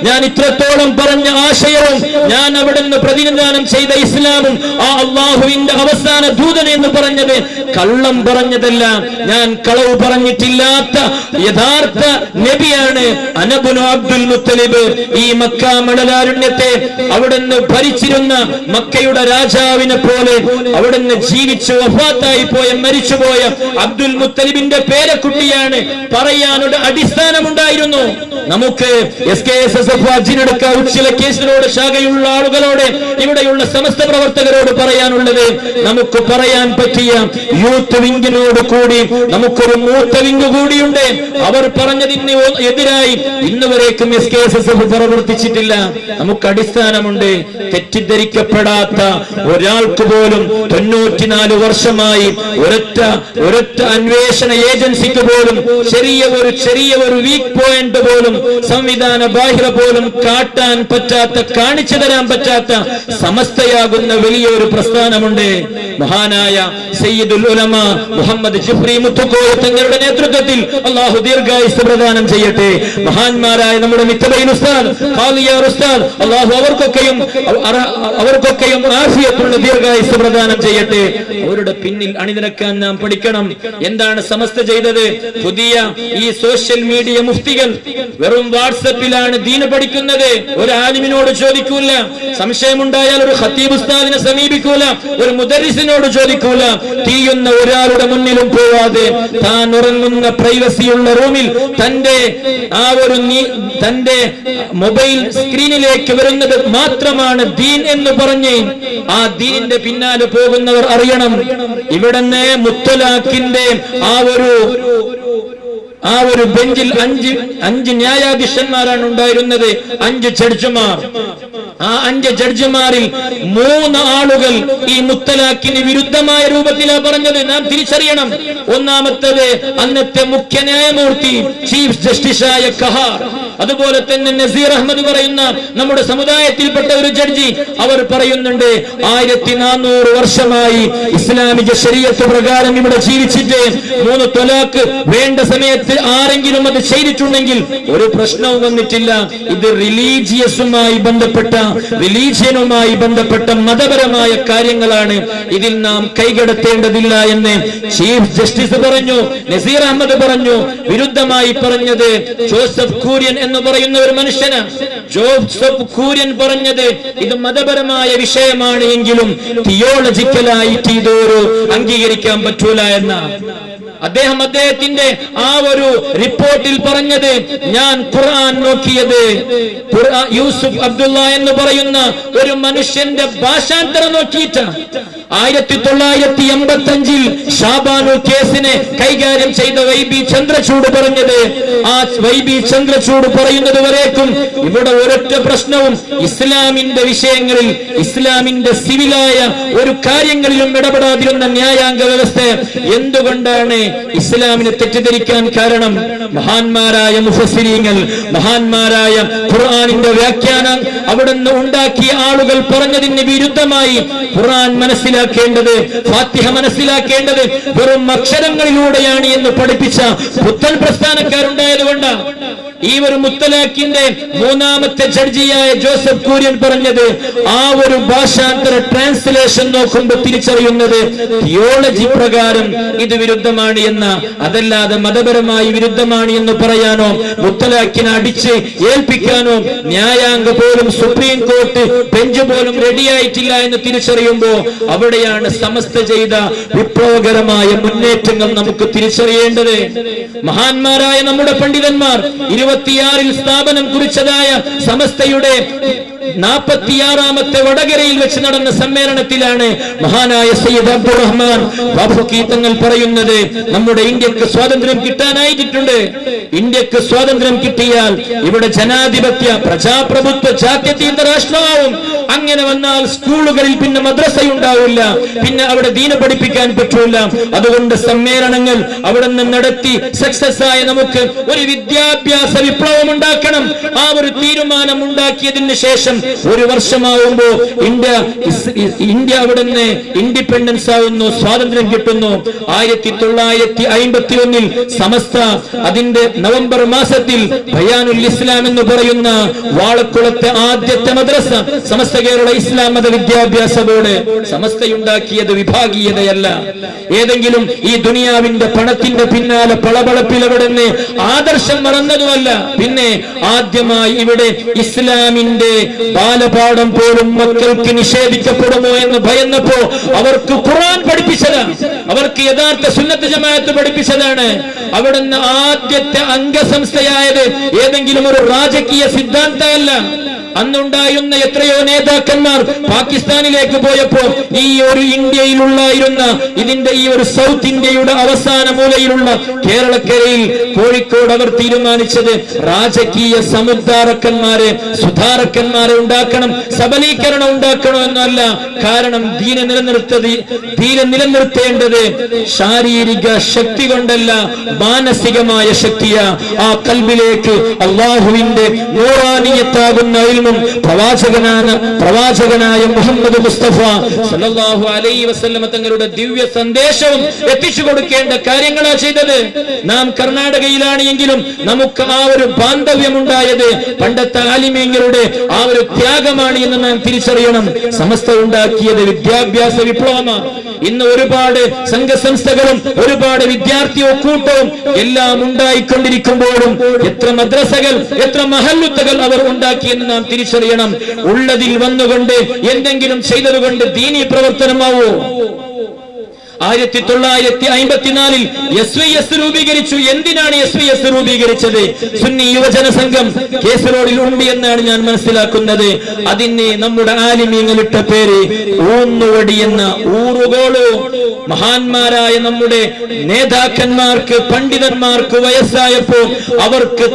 ഞാൻ ഇത്രത്തോളം പറഞ്ഞ ആശയവും ഞാൻ അവിടുന്ന് പ്രതിനിധാനം ചെയ്ത ഇസ്ലാമും ആ അള്ളാഹുവിന്റെ അവസാന ദൂതൻ എന്ന് പറഞ്ഞത് കള്ളം പറഞ്ഞതല്ല, ഞാൻ കളവ് പറഞ്ഞിട്ടില്ലാത്ത യഥാർത്ഥ നബിയാണ് അനബുനു അബ്ദുൽ മുത്തലിബ്. ഈ മക്ക മണലാരുണ്യത്തെ അവിടുന്ന് ഭരിച്ചിരുന്ന മക്കയുടെ രാജാവിനെ പോലെ അവിടുന്ന് ജീവിച്ചു വഫാത്തായി പോയ മരിച്ചുപോയ അബ്ദുൽ മുത്തലിബിന്റെ പേരക്കുട്ടിയാണ് പറയാൻ അടിസ്ഥാനമുണ്ടായിരുന്നു. നമുക്ക് SKSSF അജിനടക്ക ഉച്ചില കേസിനോട് ശാഖയുള്ള ആളുകളോട് ഇവിടെയുള്ള സമസ്ത പ്രവർത്തകരോട് പറയാനുള്ളത്, നമുക്ക് പറയാൻ പറ്റിയ യൂത്ത് വിംഗിനോട് കൂടി നമുക്കൊരു മൂത്ത വിംഗ് കൂടിയുണ്ട്. അവർ പറഞ്ഞതിന് എതിരായി ഇന്നുവരേക്കും SKSSF പ്രവർത്തിച്ചിട്ടില്ല. നമുക്ക് അടിസ്ഥാനമുണ്ട്. തെറ്റിദ്ധരിക്കപ്പെടാത്ത ഒരാൾക്ക് പോലും 94 വർഷമായി ഒരൊറ്റ അന്വേഷണ ഏജൻസിക്ക് പോലും ചെറിയ ഒരു വീക്ക് പോയിന്റ് പോലും സംവിധാന ബാഹിര പോലും കാണിച്ചു തരാൻ പറ്റാത്ത സമസ്തയാകുന്ന വലിയൊരു പ്രസ്ഥാനമുണ്ട്. മഹാനായ സയ്യിദുൽ ഉലമ മുഹമ്മദ് ജിഫ്രി മുത്തുക്കോയ തങ്ങളുടെ നേതൃത്വത്തിൽ അല്ലാഹു ദീർഘായുസ്സ് പ്രദാനം ചെയ്യട്ടെ. മഹാന്മാരായ നമ്മുടെ മിത്തബൈൻ ഉസ്താദ്, ഖാലിയാർ ഉസ്താദ്, അല്ലാഹു അവർക്കൊക്കെയും ആഫിയത്തുള്ള ദീർഘായുസ്സ് പ്രദാനം ചെയ്യട്ടെ. അവരുടെ പിന്നിൽ അണിനിരക്കാൻ നാം പഠിക്കണം. എന്താണ് സമസ്ത ചെയ്തത്? പുതിയ ഈ സോഷ്യൽ മീഡിയ മുഫ്തികൾ വെറും വാട്സപ്പിലാണ് ദീന് പഠിക്കുന്നത്. ഒരു ആലിമിനോട് ചോദിക്കൂല, സംശയമുണ്ടായാൽ ഒരു ഖത്തീബ് ഉസ്താദിനെ സമീപിക്കൂല, ഒരു മുദരിസിനോട് ചോദിക്കൂല. തീയുന്ന ഒരാളുടെ മുന്നിലും പോവാതെ താൻ ഉറങ്ങുന്ന പ്രൈവസിയുള്ള റൂമിൽ തന്റെ മൊബൈൽ സ്ക്രീനിലേക്ക് വരുന്നത് മാത്രമാണ് ദീൻ എന്ന് പറഞ്ഞ് ആ ദീനിന്റെ പിന്നാലെ പോകുന്നവർ അറിയണം. ഇവിടുന്ന് മുത്തലാഖിന്റെ ആ ഒരു ബെഞ്ചിൽ അഞ്ച് ന്യായാധീശന്മാരാണ് ഉണ്ടായിരുന്നത്, 5 ജഡ്ജിമാർ. ആ 5 ജഡ്ജിമാരിൽ 3 ആളുകൾ ഈ മുത്തലാഖിന് വിരുദ്ധമായ രൂപത്തിലാണ് പറഞ്ഞത്. നാം തിരിച്ചറിയണം. ഒന്നാമത്തേത് അന്നത്തെ മുഖ്യ ന്യായമൂർത്തി ചീഫ് ജസ്റ്റിസായ കഹാർ, അതുപോലെ തന്നെ നസീർ അഹമ്മദ് പറയുന്ന നമ്മുടെ സമുദായത്തിൽപ്പെട്ട ഒരു ജഡ്ജി. അവർ പറയുന്നുണ്ട് 1400 വർഷമായി ഇസ്ലാമിക ശരീഅത്ത് പ്രകാരം ഇവിടെ ജീവിച്ചിട്ട് 3 ത്വലാഖ് വേണ്ട സമയത്ത് ആരെങ്കിലും അത് ചെയ്തിട്ടുണ്ടെങ്കിൽ ഒരു പ്രശ്നവും വന്നിട്ടില്ല. ഇത് റിലീജിയനുമായി ബന്ധപ്പെട്ട മതപരമായ കാര്യങ്ങളാണ്, ഇതിൽ നാം കൈകടത്തേണ്ടതില്ല എന്ന് ചീഫ് ജസ്റ്റിസ് പറഞ്ഞു. നസീർ അഹമ്മദ് പറഞ്ഞു. വിരുദ്ധമായി പറഞ്ഞത് ജോസഫ് കൂര്യൻ എന്ന് പറയുന്ന ഒരു മനുഷ്യനാണ്. ജോസഫ് കൂര്യൻ പറഞ്ഞത് ഇത് മതപരമായ വിഷയമാണ് എങ്കിലും തിയോളജിക്കലായിട്ട് ഇതൊരു അംഗീകരിക്കാൻ പറ്റൂല എന്നാണ്. അദ്ദേഹത്തിന്റെ ആ ഒരു റിപ്പോർട്ടിൽ പറഞ്ഞത്, ഞാൻ ഖുർആൻ നോക്കിയത് യൂസുഫ് അബ്ദുള്ള എന്ന് പറയുന്ന ഒരു മനുഷ്യന്റെ ഭാഷാന്തരം നോക്കിയിട്ടാണ്. 1985 ഷാബാനു കേസിനെ കൈകാര്യം ചെയ്ത വൈബി ചന്ദ്രചൂഡ് പറഞ്ഞത്, ആ വൈബി ചന്ദ്രചൂഡ് പറയുന്നത് വരേക്കും ഇവിടെ ഒരൊറ്റ പ്രശ്നവും ഇസ്ലാമിന്റെ വിഷയങ്ങളിൽ, ഇസ്ലാമിന്റെ സിവിലായ ഒരു കാര്യങ്ങളിലും ഇടപെടാതിരുന്ന ന്യായാംഗ വ്യവസ്ഥ എന്തുകൊണ്ടാണ് ഇസ്ലാമിനെ തെറ്റിദ്ധരിക്കാൻ കാരണം? മഹാന്മാരായ മുഫസ്സിരീങ്ങൾ, മഹാന്മാരായ ഖുർആനിന്റെ വ്യാഖ്യാനം അവിടുന്ന് ഉണ്ടാക്കിയ ആളുകൾ പറഞ്ഞതിന് വിരുദ്ധമായി ഖുർആൻ മനസ്സിലാക്കേണ്ടത്, ഫാത്തിഹ മനസ്സിലാക്കേണ്ടത് വെറും അക്ഷരങ്ങളിലൂടെയാണ് എന്ന് പഠിപ്പിച്ച പുത്തൻ പ്രസ്ഥാനക്കാരുണ്ടായതുകൊണ്ടാണ്. ഈ ഒരു മുത്തലാഖിന്റെ 3ാമത്തെ ജഡ്ജിയായ ജോസഫ് കൂര്യൻ പറഞ്ഞത്, ആ ഒരു ഭാഷാന്തര ട്രാൻസ്ലേഷൻ നോക്കുമ്പോൾ തിരിച്ചറിയുന്നത് തിയോളജി പ്രകാരം ഇത് വിരുദ്ധമാണ് എന്ന, അതല്ലാതെ മതപരമായി വിരുദ്ധമാണ് എന്ന് പറയാനോ മുത്തലാഖിനെ അടിച്ച് ഏൽപ്പിക്കാനോ ന്യായാംഗ പോലും സുപ്രീം കോർട്ട് ബെഞ്ച് പോലും റെഡിയായിട്ടില്ല എന്ന് തിരിച്ചറിയുമ്പോൾ അവിടെയാണ് സമസ്ത ചെയ്ത വിപ്ലവകരമായ മുന്നേറ്റങ്ങൾ നമുക്ക് തിരിച്ചറിയേണ്ടത്. മഹാന്മാരായ നമ്മുടെ പണ്ഡിതന്മാർ 26-ൽ സ്ഥാപനം കുറിച്ചതായ സമസ്തയുടെ 46ാമത്തെ വടകരയിൽ വെച്ച് നടന്ന സമ്മേളനത്തിലാണ് മഹാനായ സയ്യിദ് അബ്ദുറഹ്മാൻ ബാഫഖി തങ്ങൾ പറയുന്നത്, നമ്മുടെ ഇന്ത്യക്ക് സ്വാതന്ത്ര്യം കിട്ടാനായിട്ടുണ്ട്. ഇന്ത്യക്ക് സ്വാതന്ത്ര്യം കിട്ടിയാൽ ഇവിടെ ജനാധിപത്യ, പ്രജാപ്രഭുത്വ, ജാത്യതീയ രാഷ്ട്രമാവും. അങ്ങനെ വന്നാൽ സ്കൂളുകളിൽ പിന്നെ മദ്രസയുണ്ടാവില്ല, പിന്നെ അവിടെ ദീന പഠിപ്പിക്കാൻ പറ്റൂല. അതുകൊണ്ട് സമ്മേളനങ്ങൾ അവിടെ നിന്ന് നടത്തി സക്സസ് ആയ നമുക്ക് ഒരു വിദ്യാഭ്യാസ വിപ്ലവം ഉണ്ടാക്കണം. ആ ഒരു തീരുമാനം ഉണ്ടാക്കിയതിന് ശേഷം 1 വർഷമാവുമ്പോ ഇന്ത്യ അവിടെ നിന്ന് ഇൻഡിപെൻഡൻസ് ആവുന്നു, സ്വാതന്ത്ര്യം കിട്ടുന്നു. 1951-ൽ സമസ്ത അതിന്റെ നവംബർ മാസത്തിൽ ബയാനുൽ ഇസ്ലാം എന്ന് പറയുന്ന വാളക്കുളത്തെ ആദ്യത്തെ മദ്രസ സമസ്ത കേരള ഇസ്ലാം മത വിദ്യാഭ്യാസ ബോർഡ് സമസ്തയുണ്ടാക്കിയത് വിഭാഗീയതയല്ല, ഏതെങ്കിലും ഈ ദുനിയാവിന്റെ പണത്തിന്റെ പിന്നാലെ പളപളപ്പിലവിടുന്ന് ആദർശം മറന്നതുമല്ല. പിന്നെ ആദ്യമായി ഇവിടെ ഇസ്ലാമിന്റെ ബാലപാഠം പോലും മക്കൾക്ക് നിഷേധിക്കപ്പെടുമോ എന്ന് ഭയന്നപ്പോ അവർക്ക് ഖുർആൻ പഠിപ്പിച്ചതാണ്, അവർക്ക് യഥാർത്ഥ സുന്നത്ത് ജമാഅത്ത് പഠിപ്പിച്ചതാണ്. അവിടുന്ന് ആദ്യത്തെ അംഗസംസ്ഥയായത് ഏതെങ്കിലും ഒരു രാജകീയ സിദ്ധാന്തമല്ല. അന്നുണ്ടായിരുന്ന എത്രയോ നേതാക്കന്മാർ പാകിസ്ഥാനിലേക്ക് പോയപ്പോ ഈ ഒരു ഇന്ത്യയിലുള്ളായിരുന്ന ഇതിന്റെ ഈ ഒരു സൗത്ത് ഇന്ത്യയുടെ അവസാന മൂലയിലുള്ള കേരളക്കരയിൽ കോഴിക്കോട് അവർ തീരുമാനിച്ചത് രാജകീയ സമുദ്ധാരക്കന്മാരെ, സുധാരക്കന്മാരെ ഉണ്ടാക്കണം, സബലീകരണം ഉണ്ടാക്കണം എന്നല്ല. കാരണം ദീന നിലനിർത്തേണ്ടത് ശാരീരിക ശക്തി കൊണ്ടല്ല, മാനസികമായ ശക്തിയാ. ആ കൽബിലേക്ക് അള്ളാഹുവിന്റെ നൂറാനിയത്താകുന്ന ഇൽമ എന്നും പ്രവാചകനായ മുഹമ്മദ് മുസ്തഫ സല്ലല്ലാഹു അലൈഹി വസല്ലം തങ്ങളുടെ ദിവ്യ സന്ദേശവും എത്തിച്ചു കൊടുക്കേണ്ട കാര്യങ്ങളാ ചെയ്തത്. നാം കർണാടകയിലാണ് എങ്കിലും നമുക്ക് ആ ഒരു ബാന്ധവ്യമുണ്ടായത് പണ്ടത്തെ ആലിമീങ്ങളുടെ ആ ഒരു ത്യാഗമാണ് എന്ന് നാം തിരിച്ചറിയണം. സമസ്ത ഉണ്ടാക്കിയത് വിദ്യാഭ്യാസ വിപ്ലവമാണ്. ഇന്ന് ഒരുപാട് സംഘസംസ്ഥകളും ഒരുപാട് വിദ്യാർത്ഥി ഒക്കൂട്ടവും എല്ലാം ഉണ്ടായിക്കൊണ്ടിരിക്കുമ്പോഴും എത്ര മദ്രസകൾ, എത്ര മഹല്ലുത്തകൾ അവർ ഉണ്ടാക്കിയെന്ന് നാം തിരിച്ചറിയണം. ഉള്ളതിൽ വന്നുകൊണ്ട് എന്തെങ്കിലും ചെയ്തതുകൊണ്ട് ദീനീ പ്രവർത്തനമാവോ? 1954 SYS രൂപീകരിച്ചു. എന്തിനാണ് SYS രൂപീകരിച്ചത്? സുന്നി യുവജന സംഘം കേസ് റോഡിൽ ഉണ്ട് എന്നാണ് ഞാൻ മനസ്സിലാക്കുന്നത്. അതിന് നമ്മുടെ ആലിമീങ്ങളിട്ട പേര് ഊന്നുവടി എന്ന ഊറുകോളോ. മഹാന്മാരായ നമ്മുടെ നേതാക്കന്മാർക്ക്, പണ്ഡിതന്മാർക്ക് വയസ്സായപ്പോൾ അവർക്ക്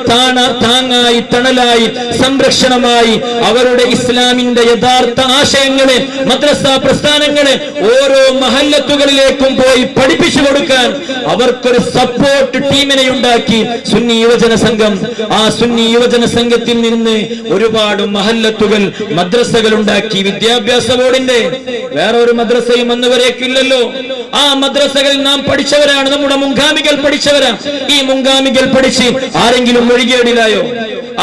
താങ്ങായി, തണലായി, സംരക്ഷണമായി അവരുടെ ഇസ്ലാമിന്റെ യഥാർത്ഥ ആശയങ്ങളെ, മദ്രസ പ്രസ്ഥാനങ്ങളെ ഓരോ മഹല്ലത്തുകളിലേക്ക് പോയി പഠിപ്പിച്ചു കൊടുക്കാൻ അവർക്കൊരു സപ്പോർട്ട് ടീമിനെ ഉണ്ടാക്കി സുന്നി യുവജന സംഘം. ആ സുന്നി യുവജന സംഘത്തിൽ നിന്ന് ഒരുപാട് മഹല്ലത്തുകൾ, മദ്രസകൾ ഉണ്ടാക്കി. വിദ്യാഭ്യാസ ബോർഡിന്റെ വേറെ ഒരു മദ്രസയും അന്നുവരേക്കില്ലല്ലോ. ആ മദ്രസകളിൽ നാം പഠിച്ചവരാണ്, നമ്മുടെ മുൻഗാമികൾ പഠിച്ചവരാ. ഈ മുൻഗാമികൾ പഠിച്ച് ആരെങ്കിലും ഒഴികേടിലായോ?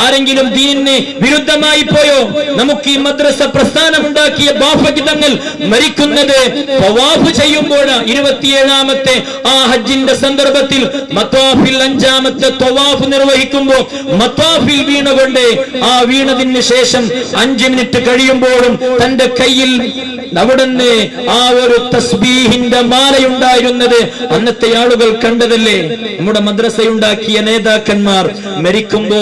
ആരെങ്കിലും ദീനിന് വിരുദ്ധമായി പോയോ? നമുക്ക് ഈ മദ്രസ പ്രസ്ഥാനം ഉണ്ടാക്കിയ ബാഫകിതങ്ങൾ മരിക്കുന്നത് തവാഫ് ചെയ്യുമ്പോഴാണ്. 27ാമത്തെ ആ ഹജ്ജിന്റെ സന്ദർഭത്തിൽ മത്വാഫിൽ 5ാമത്തെ തവാഫ് നിർവഹിക്കുമ്പോൾ മത്വാഫിൽ വീണുകൊണ്ട് ആ വീണതിന് ശേഷം 5 മിനിറ്റ് കഴിയുമ്പോഴും തന്റെ കയ്യിൽ അവിടുന്ന് ആ ഒരു തസ്ബീഹിന്റെ മാലയുണ്ടായിരുന്നത് അന്നത്തെ ആളുകൾ കണ്ടതല്ലേ? നമ്മുടെ മദ്രസയുണ്ടാക്കിയ നേതാക്കന്മാർ മരിക്കുമ്പോ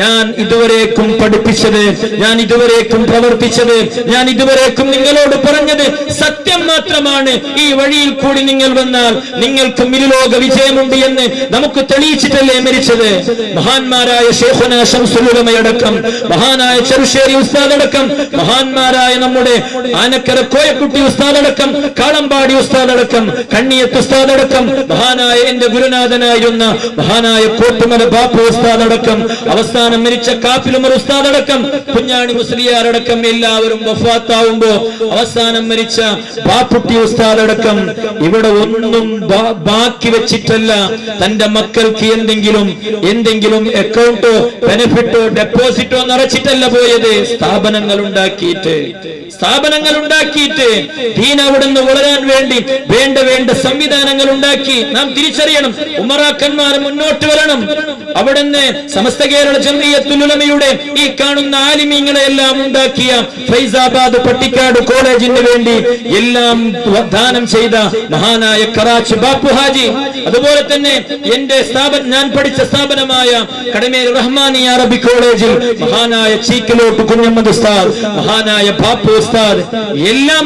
ഞാൻ ഇതുവരേക്കും പഠിപ്പിച്ചത്, ഞാൻ ഇതുവരേക്കും പ്രവർത്തിച്ചത്, ഞാൻ ഇതുവരേക്കും നിങ്ങളോട് പറഞ്ഞത് സത്യം മാത്രമാണ്. ഈ വഴിയിൽ കൂടി നിങ്ങൾ വന്നാൽ നിങ്ങൾക്ക് മിരുലോക വിജയമുണ്ട് എന്ന് നമുക്ക് തെളിയിച്ചിട്ടല്ലേ മരിച്ചത്? മഹാന്മാരായ ശൈഖുന ശംസുൽ ഉലമയടക്കം, മഹാനായ ചെറുശ്ശേരി ഉസ്താദടക്കം, മഹാന്മാരായ നമ്മുടെ ആനക്കര കോയക്കുട്ടി ഉസ്താദടക്കം, കാളമ്പാടി ഉസ്താദടക്കം, കണ്ണിയത്ത് ഉസ്താദടക്കം, മഹാനായ എന്റെ ഗുരുനാഥനായിരുന്ന മഹാനായ കോട്ടുമല ബാപ്പു ഉസ്താദടക്കം, അവസാനം മരിച്ച കാപ്പിലുമർ ഉസ്താദടക്കം, കുഞ്ഞാണി മുസ്ലിയാരടക്കം എല്ലാവരും വഫാത്താവുമ്പോ അവസാനം മരിച്ച ബാപ്പുട്ടി ഉസ്താദടക്കം ഇവിടെ ഒന്നും ബാക്കി വെച്ചിട്ടല്ല. തന്റെ മക്കൾക്ക് എന്തെങ്കിലും അക്കൗണ്ടോ ബെനിഫിറ്റോ ഡെപ്പോസിറ്റോ നിറച്ചിട്ടല്ല പോയത്. സ്ഥാപനങ്ങൾ ഉണ്ടാക്കിയിട്ട് ദീൻ അവിടുന്ന് വളരാൻ വേണ്ടി വേണ്ട സംവിധാനങ്ങൾ ഉണ്ടാക്കി. നാം തിരിച്ചറിയണം, ഉമറാക്കന്മാർ മുന്നോട്ട് വരണം. അവിടുന്ന് സമസ്ത കേരള ജംഇയ്യത്തുൽ ഉലമയുടെ ഈ കാണുന്ന ആലിമീങ്ങളെ എല്ലാം ഉണ്ടാക്കിയ ഫൈസാബാദ് പട്ടിക്കാട് കോളേജിന് വേണ്ടി എല്ലാം ദാനം ചെയ്ത മഹാനായ കറാച്ചി ബാപ്പു ഹാജി, അതുപോലെ തന്നെ എന്റെ ഞാൻ പഠിച്ച സ്ഥാപനമായ കടമേൽ റഹ്മാനിയ അറബി കോളേജിൽ മഹാനായ ചീക്കിലോട്ട് കുഞ്ഞമ്മദ് ഉസ്താദ്, മഹാനായ ബാപ്പു ഉസ്താദ് എല്ലാം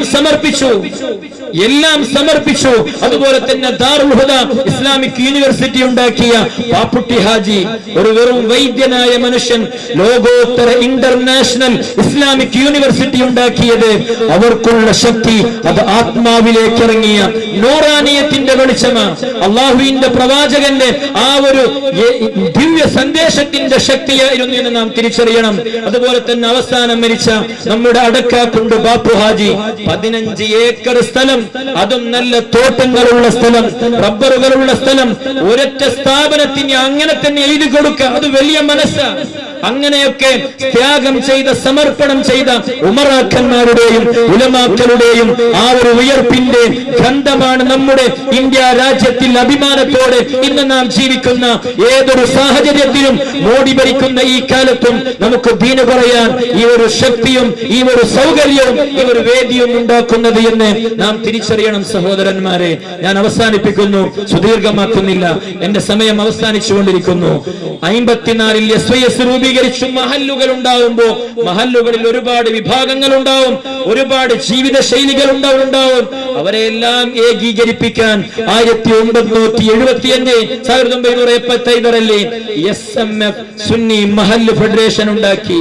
സമർപ്പിച്ചു. അതുപോലെ തന്നെ ദാറുൽ ഹുദ ഇസ്ലാമിക് യൂണിവേഴ്സിറ്റി ഉണ്ടാക്കിയ ബാപ്പുട്ടി ഹാജി, ഒരു വെറും വൈദ്യനായ മനുഷ്യൻ, ലോകോത്തര ഇന്റർനാഷണൽ ഇസ്ലാമിക് യൂണിവേഴ്സിറ്റി ഉണ്ടാക്കിയത് അവർക്കുള്ള ശക്തി അത് ആത്മാവിലേക്ക് ഇറങ്ങിയ നൂറാനിയത്തിന്റെ വെളിച്ചമാണ്. അള്ളാഹുവിന്റെ പ്രവാചകന്റെ ആ ഒരു ദിവ്യ സന്ദേശത്തിന്റെ ശക്തിയായിരുന്നു എന്ന് നാം തിരിച്ചറിയണം. അതുപോലെ തന്നെ അവസാനം മരിച്ച നമ്മുടെ അടക്കാക്കുണ്ട് ബാപ്പു ഹാജി, 15 ഏക്കർ സ്ഥലം, അതും നല്ല തോട്ടങ്ങളുള്ള സ്ഥലം, റബ്ബറുകളുള്ള സ്ഥലം, ഒരൊറ്റ സ്ഥാപനത്തിന് അങ്ങനെ തന്നെ എഴുതി കൊടുക്കുക. അത് വലിയ മനസ്സാ. അങ്ങനെയൊക്കെ ത്യാഗം ചെയ്ത, സമർപ്പണം ചെയ്ത ഉമറാക്കന്മാരുടെയും ഉലമാക്കളുടെയും ആ ഒരു ഉയർപ്പിന്റെ ഗന്ധമാണ് നമ്മുടെ ഇന്ത്യ രാജ്യത്തിൽ അഭിമാനത്തോടെ ഇന്ന് നാം ജീവിക്കുന്ന ഏതൊരു സാഹചര്യത്തിലും മോഡി ഭരിക്കുന്ന ഈ കാലത്തും നമുക്ക് ദീന് പറയാൻ ഈ ഒരു ശക്തിയും ഈ ഒരു സൗകര്യവും ഈ ഒരു വേദിയും ഉണ്ടാക്കുന്നത് എന്ന് നാം തിരിച്ചറിയണം. സഹോദരന്മാരെ, ഞാൻ അവസാനിപ്പിക്കുന്നു, സുദീർഘമാക്കുന്നില്ല, എന്റെ സമയം അവസാനിച്ചുകൊണ്ടിരിക്കുന്നു. 54-ൽ SYS രൂപീകരിച്ചു. മഹല്ലുകൾ ഉണ്ടാവുമ്പോ മഹല്ലുകളിൽ ഒരുപാട് വിഭാഗങ്ങൾ ഉണ്ടാവും, ഒരുപാട് ജീവിത ശൈലികൾ ഉണ്ടാവും. അവരെല്ലാം ഏകീകരിപ്പിക്കാൻ 1975 SMF സുന്നി മഹല്ല് ഫെഡറേഷൻ ഉണ്ടാക്കി.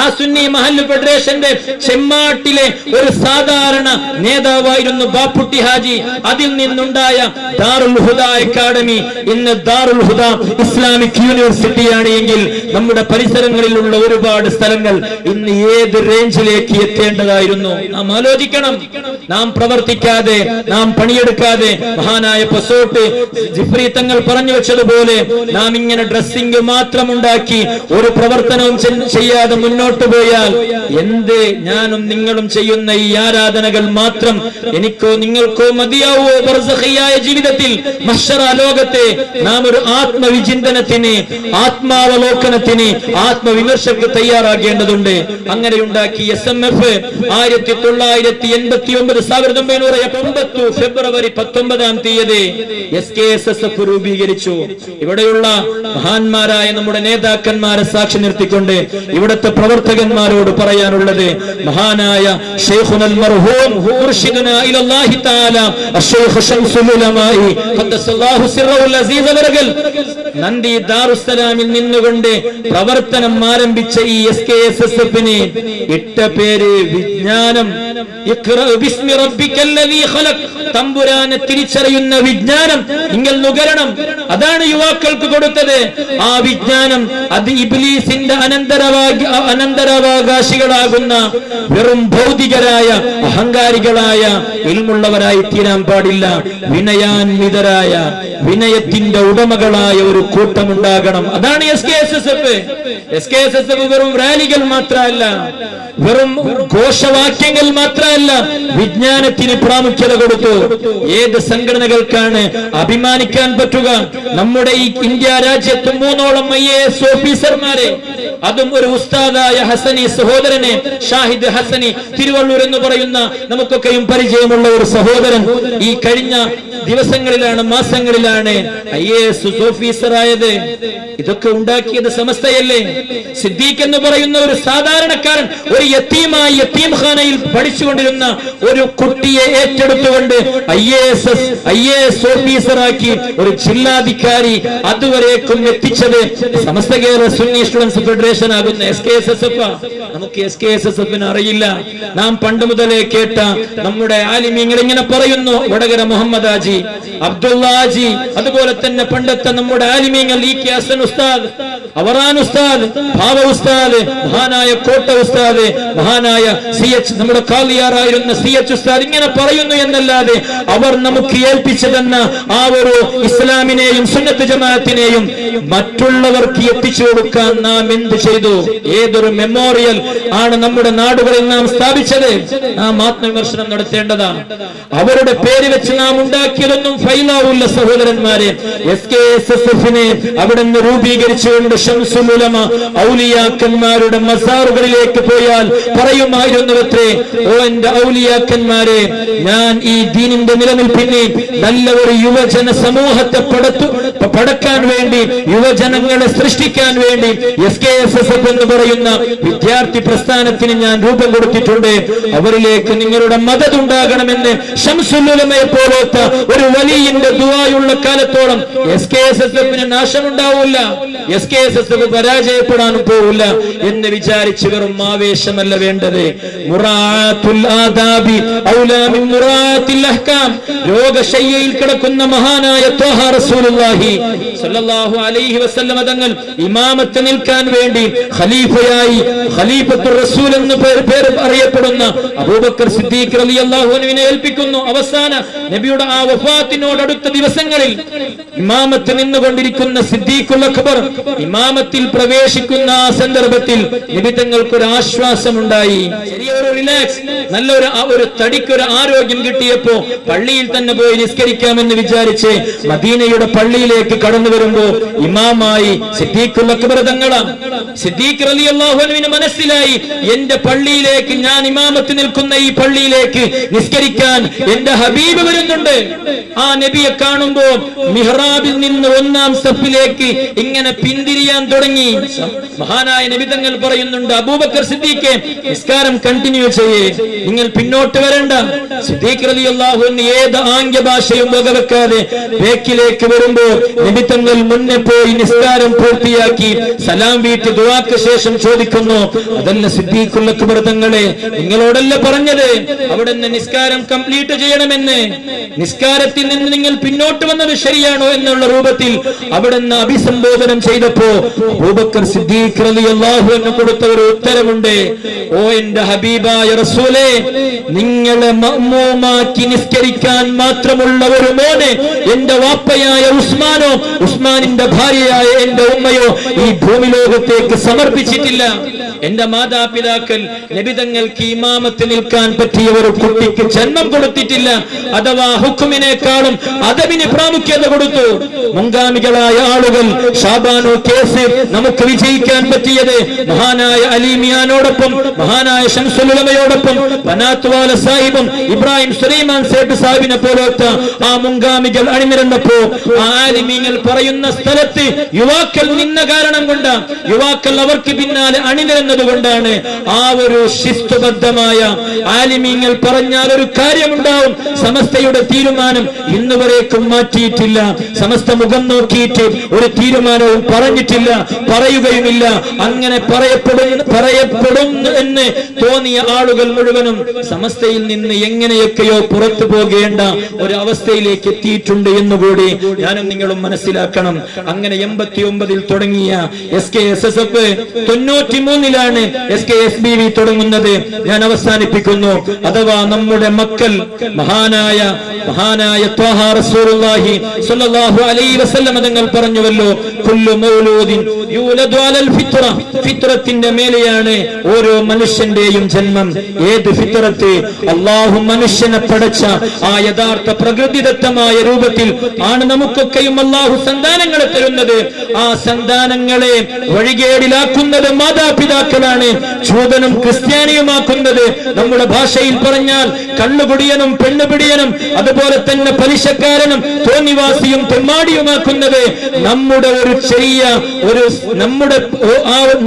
ആ സുന്നി മഹല്ല് ഫെഡറേഷന്റെ ചെമ്മാട്ടിലെ ഒരു സാധാരണ നേതാവായിരുന്നു ബാപ്പുട്ടി ഹാജി. അതിൽ നിന്നുണ്ടായ ദാറുൽ ഹുദ അക്കാദമി ഇന്ന് ദാറുൽ ഹുദ ഇസ്ലാമിക് യൂണിവേഴ്സിറ്റിയാണ് എങ്കിൽ നമ്മുടെ പരിസരങ്ങളിലുള്ള ഒരുപാട് സ്ഥലങ്ങൾ ഇന്ന് ഏത് റേഞ്ചിലേക്ക് എത്തേണ്ടതായിരുന്നു. നാം ആലോചിക്കണം. നാം പ്രവർത്തിക്കാതെ, നാം പണിയെടുക്കാതെ, മഹാനായ പൊസോട്ട് ജിഫ്രി തങ്ങൾ പറഞ്ഞു വെച്ചതുപോലെ നാം ഇങ്ങനെ ഡ്രസ്സിംഗ് മാത്രം ഉണ്ടാക്കി ഒരു പ്രവർത്തനവും ചെയ്യാതെ മുന്നോട്ട് പോയാൽ എന്ത് ഞാനും നിങ്ങളും ചെയ്യുന്ന ഈ ആരാധനകൾ മാത്രം എനിക്കോ നിങ്ങൾക്കോ മതിയാവോ? ബർസഖിയായ ജീവിതത്തിൽ മഹ്ശറ ലോകത്തെ നാം ഒരു ആത്മവിചിന്തനത്തിന്, ആത്മാവലോകനത്തിന്, ആത്മവിമർശക്ക് തയ്യാറാകേണ്ടതുണ്ട്. അങ്ങനെ ഉണ്ടാക്കി SMF 1989 ഫെബ്രുവരി 19 SKSSF രൂപീകരിച്ചു. ഇവിടെയുള്ള മഹാന്മാരായ നമ്മുടെ നേതാക്കന്മാരെ സാക്ഷി നിർത്തിക്കൊണ്ട് ഇവിടുത്തെ പ്രവർത്തകന്മാരോട് പറയാനുള്ളത്, മഹാനായ ശൈഖുനൽ മർഹൂം മുർഷിദുനാ ഇലല്ലാഹി തആല അശ്ശൈഖ് ശംസുൽ ഉലമായി ഖദ്ദസല്ലാഹു സിറഹുൽ അസീസ് അവர்கள் നന്ദി ദാറുസ്സലാമിൽ നിന്നുകൊണ്ട് പ്രവർത്തനം ആരംഭിച്ച ഈ SKSSFന് ഇട്ട പേര് വിജ്ഞാനം. ഇഖ്റ ബിസ്മി റബ്ബിക്കല്ലദീ ഖലഖ്, തമ്പുരാനെ തിരിച്ചറിയുന്ന വിജ്ഞാനം നിങ്ങൾ നുകരണം. അതാണ് യുവാക്കൾക്ക് കൊടുത്തത്. ആ വിജ്ഞാനം അത് ഇബ്ലീസിന്റെ അനന്തരാവകാശികളാകുന്ന വെറും ഭൗതികരായ അഹങ്കാരികളായ ഇൽമുള്ളവരായി തീരാൻ പാടില്ല. വിനയാന്വിതരായ, വിനയത്തിന്റെ ഉടമകളായ ഒരു കൂട്ടമുണ്ടാകണം. അതാണ് SKSSF. SKSSF വെറും റാലികൾ മാത്രമല്ല, വെറും ഘോഷവാക്യങ്ങൾ മാത്രമല്ല, വിജ്ഞാനത്തിന് പ്രാമുഖ്യത കൊടുത്തു. ഏത് സംഘടനകൾക്കാണ് അഭിമാനിക്കാൻ പറ്റുക? നമ്മുടെ ഈ ഇന്ത്യ രാജ്യത്ത് 3ഓളം IAS ഓഫീസർമാരെ, അതും ഒരു ഉസ്താദായ ഹസനി സഹോദരനെ, ഷാഹിദ് ഹസനി തിരുവള്ളൂർ എന്ന് പറയുന്ന നമുക്കൊക്കെയും പരിചയമുള്ള ഒരു സഹോദരൻ ഈ കഴിഞ്ഞ ദിവസങ്ങളിലാണ്, മാസങ്ങളിലാണ് IAS ഓഫീസറായത്. ഇതൊക്കെ ഉണ്ടാക്കിയത് സമസ്തയല്ലേ? സിദ്ദീഖ് എന്ന് പറയുന്ന ഒരു സാധാരണക്കാരൻ, ഒരു യത്തീമായി യത്തീംഖാനയിൽ പഠിച്ചുകൊണ്ടിരുന്ന ഒരു കുട്ടിയെ ഏറ്റെടുത്തുകൊണ്ട് IAS ഓഫീസറാക്കി ഒരു ജില്ലാധികാരി അതുവരേക്കും എത്തിച്ചത് സമസ്ത കേരള സുന്നി സ്റ്റുഡൻസ് ഫെഡറേഷൻ ആകുന്ന SKSSF. നമുക്ക് SKSSFന് അറിയില്ല. നാം പണ്ട് മുതലേ കേട്ട നമ്മുടെ ആലിമീങ്ങൾ ഇങ്ങനെ പറയുന്നു. വടകര മുഹമ്മദ് ഹാജി, അബ്ദുള്ള ഹാജി, അതുപോലെ തന്നെ പണ്ടത്തെ നമ്മുടെ ആലിമീങ്ങൾ EK ഹസൻ ഉസ്താദ്, അവറാൻ ഉസ്താദ്, ഭാവ ഉസ്താദ്, മഹാനായ കോട്ട ഉസ്താദ്, മഹാനായ CH നമ്മുടെ കാളിയാറായിരുന്ന CH ഉസ്താദ് ഇങ്ങനെ പറയുന്നു എന്നല്ലാതെ അവർ നമുക്ക് ഏൽപ്പിച്ചു തന്ന ആ ഒരു ഇസ്ലാമിനെയും സുന്നത്ത് ജമാഅത്തിനെയും മറ്റുള്ളവർക്ക് എത്തിച്ചു കൊടുക്കാൻ നാം എന്ത് ചെയ്തു? ഏതൊരു മെമ്മോറിയൽ ആണ് നമ്മുടെ നാടുകളിൽ നാം സ്ഥാപിച്ചത്? നാം ആത്മവിമർശനം നടത്തേണ്ടതാണ്. അവരുടെ പേര് വെച്ച് നാം ഉണ്ടാക്കിയതൊന്നും ഫൈലാവുള്ള സഹോദരന്മാരെ. SKSSFനെ അവിടെ നിന്ന് രൂപീകരിച്ചുകൊണ്ട് ശംസുൽ ഉലമ ഔലിയാക്കന്മാരുടെ മസാറുകളിലേക്ക് പോയാൽ പറയുമായിരുന്നുവത്രേ, ഓ എന്റെ ഔലിയാക്കന്മാരെ, ഞാൻ ഈ ദീനിന്റെ നിലനിൽപ്പിന് നല്ല ഒരു യുവജന സമൂഹത്തെ പടക്കാൻ വേണ്ടി, യുവജനങ്ങളെ സൃഷ്ടിക്കാൻ വേണ്ടി SKSSF എന്ന് പറയുന്ന വിദ്യാർത്ഥി പ്രസ്ഥാനത്തിന് ഞാൻ രൂപം കൊടുത്തിട്ടുണ്ട്. അവരിലേക്ക് നിങ്ങളുടെ മദദ് ഉണ്ടാകണമെന്ന് ശംസുൽ ഉലമയെ പോലത്തെ ഒരു വലിയന്റെ ദുആയുള്ള കാലത്തോളം SKSSFന് നാശമുണ്ടാവില്ല, SKSSF പരാജയപ്പെടാനും പോവില്ല എന്ന് വിചാരിച്ച് വെറും ആവേശമല്ല വേണ്ടത്. മുറാഅത്തുൽ ആദാബി ഔലാ മിൻ മുറാഅത്തിൽ അഹ്കാം. രോഗശയ്യയിൽ കിടക്കുന്ന മഹാനായ ത്വഹ റസൂലുള്ളാഹി സ്വല്ലല്ലാഹു അലൈഹി വസല്ലം തങ്ങൾ ഇമാമത്ത് നിൽക്കാൻ വേണ്ടി ഖലീഫയായി, ഖലീഫത്തുർ റസൂൽ എന്ന് പേര് അറിയപ്പെടുന്ന അബൂബക്കർ സിദ്ദീഖ് റളിയല്ലാഹു അൻഹുവിനെ ഏൽപ്പിക്കുന്നു. അവസാന നബിയുടെ ആ വഫാത്തിനോടടുത്ത ദിവസങ്ങളിൽ ഇമാമത്ത് നിന്നുകൊണ്ടിരിക്കുന്ന സിദ്ദീഖുൽ അക്ബർ ഇമാമത്തിൽ പ്രവേശിക്കുന്ന ആ സന്ദർഭത്തിൽ നബി തങ്ങൾക്കൊരു ആശ്വാസമുണ്ടായി. ചെറിയൊരു റിലാക്സ്, നല്ലൊരു തടിക്കൊരു ആരോഗ്യം കിട്ടിയപ്പോ പള്ളിയിൽ തന്നെ പോയി നിസ്കരിക്കാമെന്ന് വിചാരിച്ച് മദീനയുടെ പള്ളിയിലേക്ക് കടന്നു വരുമ്പോ ഇമാമായി സിദ്ദീഖുൽ അക്ബർ തങ്ങളാണ്. സിദ്ദീഖ് റളിയല്ലാഹു അൻഹുവിന് മനസ്സിലായി, എന്റെ പള്ളിയിലേക്ക്, ഞാൻ ഇമാമത്ത് നിൽക്കുന്ന ഈ പള്ളിയിലേക്ക് നിസ്കരിക്കാൻ എന്റെ ഹബീബ് വരുന്നുണ്ട്. ആ നബിയെ കാണുമ്പോ മിഹ്റാബിൽ നിന്ന് 1-ാം സഫിലേക്ക് ഇങ്ങനെ പിന്തിരിയാൻ തുടങ്ങി. മഹാനായ നബി തങ്ങൾ പറയുന്നുണ്ട്, അബൂബക്കർ സിദ്ദീഖ് നിസ്കാരം കണ്ടിന്യൂ ചെയ്യേ, നിങ്ങൾ പിന്നോട്ട് വരണ്ട. സിദ്ദീഖ് റളിയല്ലാഹു അൻഹു ഏത് ആംഗ്യ ഭാഷയും വകവെക്കാതെ ബേക്കിലേക്ക് വരുമ്പോ നബി തങ്ങൾ മുന്നേ പോയി നിസ്കാരം പൂർത്തിയാക്കി സലാം വീട്ടി ദുആക്ക് ശേഷം ചോദിക്കുന്നു, അതല്ല സിദ്ദീഖുൽ അക്ബർ തങ്ങളെ, നിങ്ങളോടല്ല പറഞ്ഞത് അവിടുന്ന് നിസ്കാരം കംപ്ലീറ്റ് ചെയ്യണമെന്ന്, നിസ്കാരത്തിൽ നിന്ന് നിങ്ങൾ പിന്നോട്ട് വന്നത് ശരിയാണോ എന്നുള്ള രൂപത്തിൽ അവിടുന്ന് അഭിസംബോധനം ചെയ്തപ്പോ അബൂബക്കർ സിദ്ദീഖ് റളിയല്ലാഹു അൻഹു കൊടുത്ത ഒരു ഉത്തരമുണ്ട്, ഓ എന്റെ ഹബീബായ റസൂലേ, നിങ്ങളെ മഅ്മൂമാക്കി നിസ്കരിക്കാൻ മാത്രമുള്ള ഒരു മോനെ എന്റെ വാപ്പയായ ഉസ്മാനോ ഉസ്മാനിന്റെ ഭാര്യയായ എന്റെ ഉമ്മയോ ഈ ഭൂമി ലോകത്തേക്ക് സമർപ്പിച്ചിട്ടില്ല. എന്റെ മാതാപിതാക്കൾ നബിതങ്ങൾക്ക് ഇമാമത്ത് നിൽക്കാൻ പറ്റിയ ഒരു കുട്ടിക്ക് ജന്മം കൊടുത്തിട്ടില്ല. അഥവാ ഹുക്കുമിനേക്കാളും അദബിന് പ്രാമുഖ്യത കൊടുത്തു. മുൻഗാമികളായ ആളുകൾ ഷാബാനോ കേസ് നമുക്ക് വിജയിക്കാൻ പറ്റിയത് മഹാനായ അലിമിയാനോടൊപ്പം മഹാനായ ശംസുൽ ഉലമയോടൊപ്പം ബനാത്വാല സാഹിബും ഇബ്രാഹിം സുലൈമാൻ സേഠ് സാഹിബിനെ പോലത്തെ ആ മുൻഗാമികൾ അണിനിരന്നപ്പോ ആ ആലിമീങ്ങൾ പറയുന്ന സ്ഥലത്ത് യുവാക്കൾ നിന്ന കാരണം കൊണ്ട്, യുവാക്കൾ അവർക്ക് പിന്നാലെ അണിനിരന്നത് കൊണ്ടാണ്. ആ ഒരു ശിസ്തുബദ്ധമായ ആലിമീങ്ങൾ പറഞ്ഞാൽ ഒരു കാര്യമുണ്ടാവും. സമസ്തയുടെ തീരുമാനം ഇന്നുവരേക്കും മാറ്റിയിട്ടില്ല. സമസ്ത മുഖം നോക്കിയിട്ട് ഒരു തീരുമാനവും പറഞ്ഞിട്ടില്ല, പറയുകയുമില്ല. അങ്ങനെ പറയപ്പെടും എന്ന് തോന്നിയ ആളുകൾ മുഴുവനും സമസ്തയിൽ നിന്ന് എങ്ങനെയൊക്കെയോ പുറത്തു പോകേണ്ട ഒരു അവസ്ഥയിലേക്ക് എത്തിയിട്ടുണ്ട് എന്നുകൂടി ഞാനും നിങ്ങളും മനസ്സിലാക്കണം. അങ്ങനെ 89 തുടങ്ങിയ SKSSF 93 SKSBV തുടങ്ങുന്നത്. ഞാൻ അവസാനിപ്പിക്കുന്നു. അഥവാ നമ്മുടെ മക്കൾ മഹാനായ ത്വാഹ റസൂലുള്ളാഹി സ്വല്ലല്ലാഹു അലൈഹി വസല്ലം തങ്ങൾ പറഞ്ഞുവല്ലോ, കുല്ലു മൗലൂദിൻ യൂലദു അലൽ ഫിത്ര, ഫിത്രത്തിന്റെ മേലെയാണ് ഓരോ മനുഷ്യന്റെയും ജന്മം. ഏത് ഫിത്രത്ത്? അല്ലാഹു മനുഷ്യനെ പടച്ച ആ യഥാർത്ഥ പ്രകൃതിദത്തമായ രൂപത്തിൽ ആണ് നമുക്കൊക്കെയും അല്ലാഹു സന്താനങ്ങളെ തരുന്നത്. ആ സന്താനങ്ങളെ വഴികേടിലാക്കുന്നത് മാതാപിതാക്കളാണ്. ചൂതനും ക്രിസ്ത്യാനിയുമാക്കുന്നത്, നമ്മുടെ ഭാഷയിൽ പറഞ്ഞാൽ കള്ളുകുടിയനും പെണ്ണുപിടിയനും അതുപോലെ തന്നെ പലിശക്കാരനും തോന്നിവാസിയും തെമ്മാടിയുമാക്കുന്നത് നമ്മുടെ ഒരു ചെറിയ ഒരു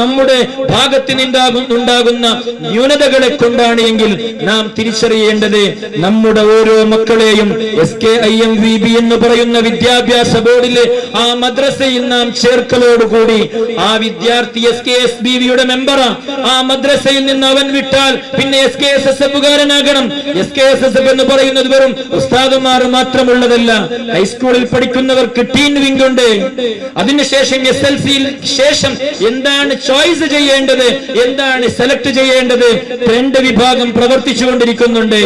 നമ്മുടെ ഭാഗത്ത് നിന്നുണ്ടാകുന്ന ന്യൂനതകളെ കൊണ്ടാണ് എങ്കിൽ നാം തിരിച്ചറിയേണ്ടത് നമ്മുടെ ഓരോ മക്കളെയും SKIMVB എന്ന് പറയുന്ന വിദ്യാഭ്യാസ ബോർഡിലെ ആ മദ്രസയിൽ നാം ചേർക്കലോടുകൂടി ആ വിദ്യാർത്ഥി SKSBVയുടെ മെമ്പറാ. ആ മദ്രസയിൽ നിന്ന് അവൻ വിട്ടാൽ പിന്നെ SKSSFകാരനാകണം. SKSSF എന്ന് പറയുന്നത് വെറും ഉസ്താദുമാർ മാത്രമുള്ളതല്ല. ഹൈസ്കൂളിൽ പഠിക്കുന്നവർക്ക് ടീൻ വിംഗ് ഉണ്ട്. അതിനുശേഷം SLCയിൽ ശേഷം എന്താണ് ചോയ്സ് ചെയ്യേണ്ടത്, എന്താണ് സെലക്ട് ചെയ്യേണ്ടത്, 2 വിഭാഗം പ്രവർത്തിച്ചുകൊണ്ടിരിക്കുന്നുണ്ട്.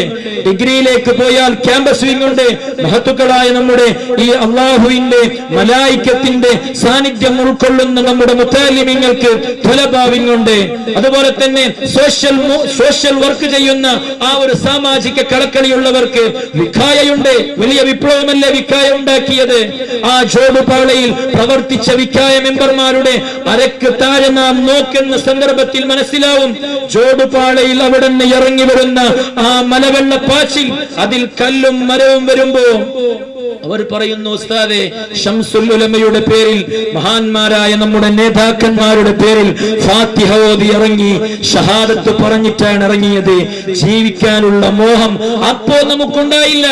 ഡിഗ്രിയിലേക്ക് പോയാൽ ക്യാമ്പസ് വിംഗ് ഉണ്ട്. മഹത്തുക്കളായ നമ്മുടെ ഈ അള്ളാഹുവിന്റെ മലായിക്കത്തിന്റെ സാന്നിധ്യം ഉൾക്കൊള്ളുന്ന നമ്മുടെ മുത്തഅല്ലിമീങ്ങൾക്ക് ത്വലബ വിംഗ് ഉണ്ട്. അതുപോലെ തന്നെ സോഷ്യൽ വർക്ക് ചെയ്യുന്ന ആ ഒരു സാമാജിക കടക്കളിയുള്ളവർക്ക് വിഖായയുണ്ട്. വലിയ വിപ്ലവമല്ലേ വിഖായ ഉണ്ടാക്കിയത്? ആ ജോബുപാളയിൽ പ്രവർത്തിച്ച വിഖായ മെമ്പർമാരുടെ അരക്ക് താഴെ നാം നോക്കുന്ന സന്ദർഭത്തിൽ മനസ്സിലാവും. ജോബുപാളയിൽ അവിടെ നിന്ന് ഇറങ്ങി വരുന്ന ആ മലവെള്ളപ്പാച്ചിൽ, അതിൽ കല്ലും മരവും വരുമ്പോ അവർ പറയുന്നു, ഉസ്താദേ, ശംസുൽ ഉലമയുടെ പേരിൽ മഹാന്മാരായ നമ്മുടെ നേതാക്കന്മാരുടെ പേരിൽ ഫാത്തിഹ ഓതി ഇറങ്ങി ഷഹാദത്ത് പറഞ്ഞിട്ടാണ് ഇറങ്ങിയത്. ജീവിക്കാനുള്ള മോഹം അപ്പോ നമുക്കുണ്ടായില്ല.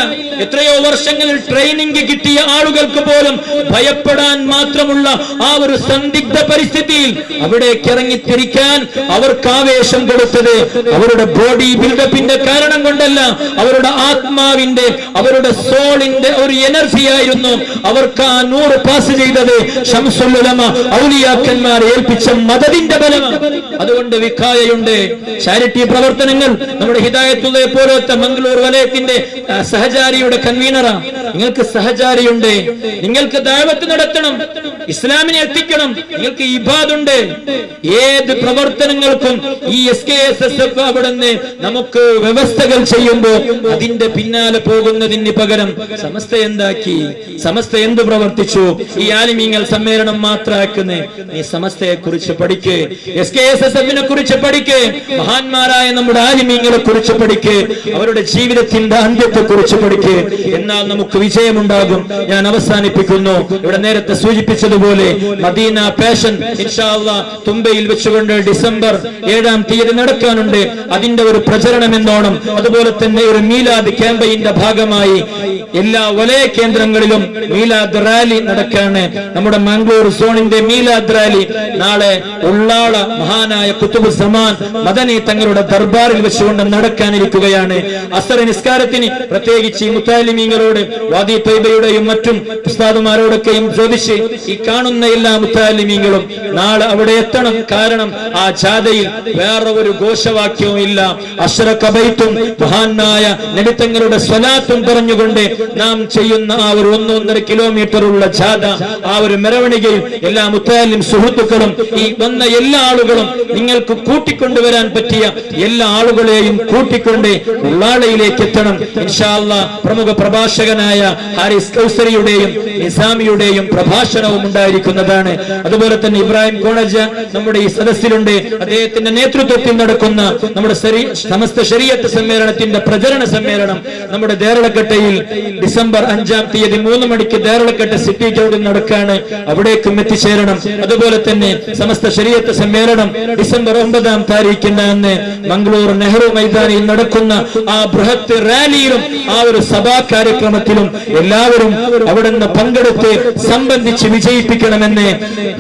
എത്രയോ വർഷങ്ങളിൽ ട്രെയിനിങ് കിട്ടിയ ആളുകൾക്ക് പോലും ഭയപ്പെടാൻ മാത്രമുള്ള ആ ഒരു സന്ദിഗ്ധ പരിസ്ഥിതിയിൽ അവിടേക്ക് ഇറങ്ങിത്തിരിക്കാൻ അവർക്ക് ആവേശം കൊടുത്തത് അവരുടെ ബോഡി ബിൽഡപ്പിന്റെ കാരണം കൊണ്ടല്ല, അവരുടെ ആത്മാവിന്റെ അവരുടെ സോളിന്റെ ഒരു എനർജി ആയിരുന്നു. അവർക്ക് ആ 100 പാസ് ചെയ്തത് ശംസുൽ ഉലമ ഔലിയാക്കന്മാരെ ഏൽപ്പിച്ച മദദിന്റെ ബലമാണ്. അതുകൊണ്ട് വിഖായയുണ്ട്. ചാരിറ്റി പ്രവർത്തനങ്ങൾ നമ്മുടെ ഹിദായത്തുള്ളയെ പോലത്തെ മംഗളൂർ വലയത്തിന്റെ സഹചാരിയുടെ കൺവീനറാ. നിങ്ങൾക്ക് സഹചാരിയുണ്ട്, നിങ്ങൾക്ക് ദഅവത്ത് നടത്തണം, ഇസ്ലാമിനെ എത്തിക്കണം, നിങ്ങൾക്ക് ഇബാദുണ്ട്. ഏത് പ്രവർത്തനങ്ങൾക്കും ഈ SKSSF അവിടുന്ന് നമുക്ക് വ്യവസ്ഥകൾ ചെയ്യുമ്പോൾ അതിന്റെ പിന്നാലെ പോകുന്നതിന് പകരം സമസ്ത എന്താക്കി, സമസ്ത എന്ത് പ്രവർത്തിച്ചു? ഈ ആലിമീങ്ങൾ സമ്മേളനം മാത്രമാക്കുന്നേ. നീ സമസ്തയെ കുറിച്ച് പഠിക്ക്, SKSSFനെ കുറിച്ച് പഠിക്ക്, മഹാന്മാരായ നമ്മുടെ ആലിമീങ്ങളെ കുറിച്ച് പഠിക്ക്, അവരുടെ ജീവിതത്തിന്റെ അന്ത്യത്തെ കുറിച്ച് പഠിക്ക്. എന്നാൽ നമുക്ക് വിജയമുണ്ടാകും. ഞാൻ അവസാനിപ്പിക്കുന്നു. ഇവിടെ നേരത്തെ സൂചിപ്പിച്ചതുപോലെ മദീന പാഷൻ ഇൻഷാ അല്ലാഹ് തുമ്പയിൽ വെച്ചുകൊണ്ട് ഡിസംബർ 7-ാം തീയതി നടക്കാനുണ്ട്. അതിന്റെ ഒരു പ്രചരണം എന്നോണം, അതുപോലെ തന്നെ ഒരു മീലാദ് ക്യാമ്പയിന്റെ ഭാഗമായി എല്ലാ വലയ കേന്ദ്രങ്ങളിലും മീലാദ് റാലി നടക്കാണ്. നമ്മുടെ മംഗളൂർ സോണിന്റെ മീലാദ് റാലി നാളെ ഉള്ളാള മഹാനായ കുത്തുബ് സമാൻ മദനി തങ്ങളുടെ ദർബാറിൽ വെച്ചുകൊണ്ട് നടക്കാനിരിക്കുകയാണ്. അസർ നിസ്കാരത്തിന് പ്രത്യേകിച്ച് മുത്താലിമീങ്ങളോട് വാദി തൈബയുടെയും മറ്റും ഉസ്താദുമാരോടൊക്കെയും ചോദിച്ച് ഈ കാണുന്ന എല്ലാ മുത്താലിമീങ്ങളും നാളെ അവിടെ എത്തണം. കാരണം ആ ജാഥയിൽ വേറെ ഒരു ഘോഷവാക്യവും ഇല്ല. അശ്റക ബൈത്തും മഹാനായ നബി തങ്ങളുടെ സ്വലാത്തും പറഞ്ഞുകൊണ്ട് നാം ചെയ്യുന്ന ആ ഒരു 1.5 കിലോമീറ്റർ ഉള്ള ജാഥ, ആ ഒരു മെരവണികയിൽ എല്ലാ മുത്താലിം സുഹൃത്തുക്കളും ഈ വന്ന എല്ലാ ആളുകളും നിങ്ങൾക്ക് കൂട്ടിക്കൊണ്ടുവരാൻ പറ്റിയ എല്ലാ ആളുകളെയും കൂട്ടിക്കൊണ്ട് ഉള്ളാളയിലേക്ക് എത്തണം. ഇൻഷാ അല്ലാഹ് പ്രമുഖ പ്രഭാഷകനായ ഹാരിസ് കൗസരിയുടെയും നിസാമിയുടെയും പ്രഭാഷണവും ഉണ്ടായിരിക്കുന്നതാണ്. അതുപോലെ തന്നെ ഇബ്രാഹിം കോണജ നമ്മുടെ ഈ സദസ്സിലുണ്ട്. അദ്ദേഹത്തിന്റെ നേതൃത്വത്തിൽ നടക്കുന്ന നമ്മുടെ സമസ്ത ശരീഅത്ത് സമ്മേളനത്തിന്റെ പ്രചരണ സമ്മേളനം നമ്മുടെ ദേരളക്കട്ടയിൽ ഡിസംബർ 5-ാം തീയതി 3 മണിക്ക് ദേരളക്കട്ട സിറ്റി ഗ്രൗണ്ടിൽ നടക്കാണ്. അവിടേക്കും എത്തിച്ചേരണം. അതുപോലെ തന്നെ സമസ്ത ശരീഅത്ത് സമ്മേളനം ഡിസംബർ 9-ാം താരീഖിന് അന്ന് മംഗളൂർ നെഹ്റു മൈതാനിയിൽ നടക്കുന്ന ആ ബൃഹത്ത് റാലിയിലും ആ ഒരു സഭാ കാര്യക്രമത്തിലും എല്ലാവരും അവിടെ നിന്ന് പങ്കെടുത്ത് സംബന്ധിച്ച് വിജയിപ്പിക്കണമെന്ന്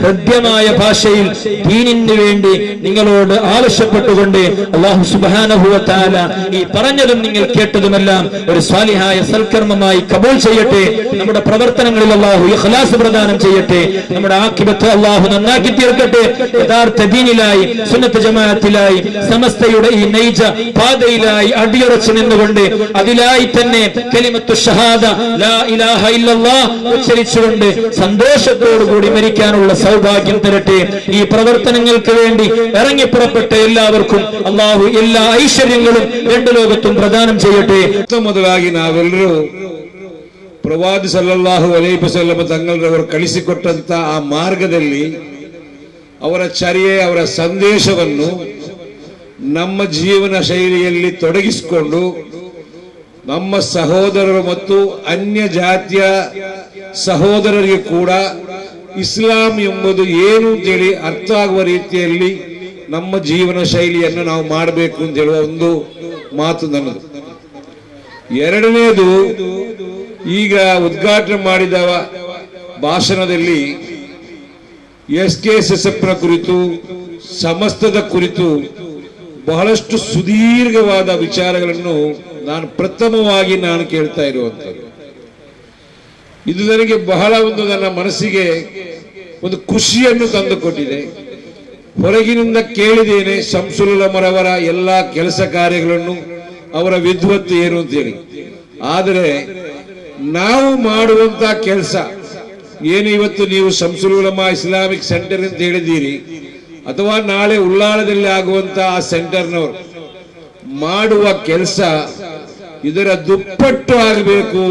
ഹൃദ്യമായ ഭാഷയിൽ ദീനിന് വേണ്ടി നിങ്ങളോട് ആവശ്യപ്പെട്ടുകൊണ്ട് അല്ലാഹു സുബ്ഹാനഹു വ തആല ഈ പറഞ്ഞതും നിങ്ങൾ കേട്ടതുമെല്ലാം ഒരു സ്വാലിഹായ സൽക്കർമ്മമായി കബൂൽ ചെയ്യട്ടെ. നമ്മുടെ പ്രവർത്തനങ്ങളിൽ അല്ലാഹു ഇഖ്ലാസ് പ്രദാനം ചെയ്യട്ടെ. നമ്മുടെ ആഖിബത്ത് അല്ലാഹു നന്നാക്കി തീർക്കട്ടെ. യഥാർത്ഥ ദീനിലായി സുന്നത്ത് ജമാഅത്തിലായി സമസ്തയുടെ ഈ നൈജ പാതയിലായി അടിയുറച്ചു നിന്നുകൊണ്ട് അതിലായി തന്നെ കലിമത്തു ഷഹാദ ലാ ഇലാഹ ഇല്ലല്ലാഹ് ഉച്ചരിച്ചുകൊണ്ട് സന്തോഷത്തോടുകൂടി മരിക്കാനുള്ള സൗഭാഗ്യം തരട്ടെ. ഈ പ്രവർത്തനങ്ങൾക്ക് വേണ്ടി ഇറങ്ങിപ്പുറപ്പെട്ട എല്ലാവർക്കും അല്ലാഹു എല്ലാ ഐശ്വര്യങ്ങളും രണ്ട് ലോകത്തും പ്രദാനം ചെയ്യട്ടെ. ಮೊದಲಾಗಿ ನಾವೆಲ್ಲರೂ ಪ್ರವಾದಿ ಸಲ್ಲಲ್ಲಾಹು ಅಲೈಹಿ ವಸಲ್ಲಂ ತಂಗಳವರು ಕಳಿಸಿಕೊಟ್ಟಂತ ಆ ಮಾರ್ಗದಲ್ಲಿ ಅವರ ಚರ್ಯೆ ಅವರ ಸಂದೇಶವನ್ನು ನಮ್ಮ ಜೀವನ ಶೈಲಿಯಲ್ಲಿ ತೊಡಗಿಸಿಕೊಂಡು ನಮ್ಮ ಸಹೋದರರು ಮತ್ತು ಅನ್ಯ ಜಾತಿಯ ಸಹೋದರರಿಗೆ ಕೂಡ ಇಸ್ಲಾಂ ಎಂಬುದು ಏನು ಅಂತೇಳಿ ಅರ್ಥ ಆಗುವ ರೀತಿಯಲ್ಲಿ ನಮ್ಮ ಜೀವನ ಶೈಲಿಯನ್ನು ನಾವು ಮಾಡಬೇಕು ಅಂತ ಹೇಳುವ ಒಂದು ಮಾತು ನನ್ನದು. ಎರಡನೇದು, ಈಗ ಉದ್ಘಾಟನೆ ಮಾಡಿದ ಭಾಷಣದಲ್ಲಿ SKSSF ಕುರಿತು ಸಮಸ್ತದ ಕುರಿತು ಬಹಳಷ್ಟು ಸುದೀರ್ಘವಾದ ವಿಚಾರಗಳನ್ನು ನಾನು ಪ್ರಥಮವಾಗಿ ಕೇಳ್ತಾ ಇರುವಂಥದ್ದು. ಇದು ನನಗೆ ಬಹಳ ನನ್ನ ಮನಸ್ಸಿಗೆ ಒಂದು ಖುಷಿಯನ್ನು ತಂದುಕೊಟ್ಟಿದೆ. ಹೊರಗಿನಿಂದ ಕೇಳಿದ್ದೇನೆ ಶಂಸುಲ್ ಉಲಮರವರ ಎಲ್ಲ ಕೆಲಸ ಕಾರ್ಯಗಳನ್ನು, ಅವರ ವಿದ್ವತ್ತು ಏನು ಅಂತೇಳಿ. ಆದರೆ ನಾವು ಮಾಡುವಂತ ಕೆಲಸ ಏನು, ಇವತ್ತು ನೀವು ಶಂಸುಲ್ ಉಲಮಾ ಇಸ್ಲಾಮಿಕ್ ಸೆಂಟರ್ ಅಂತ ಹೇಳಿದ್ದೀರಿ, ಅಥವಾ ನಾಳೆ ಉಳ್ಳಾಳದಲ್ಲಿ ಆಗುವಂತ ಆ ಸೆಂಟರ್ನವರು ಮಾಡುವ ಕೆಲಸ ಇದರ ದುಪ್ಪಟ್ಟು ಆಗಬೇಕು.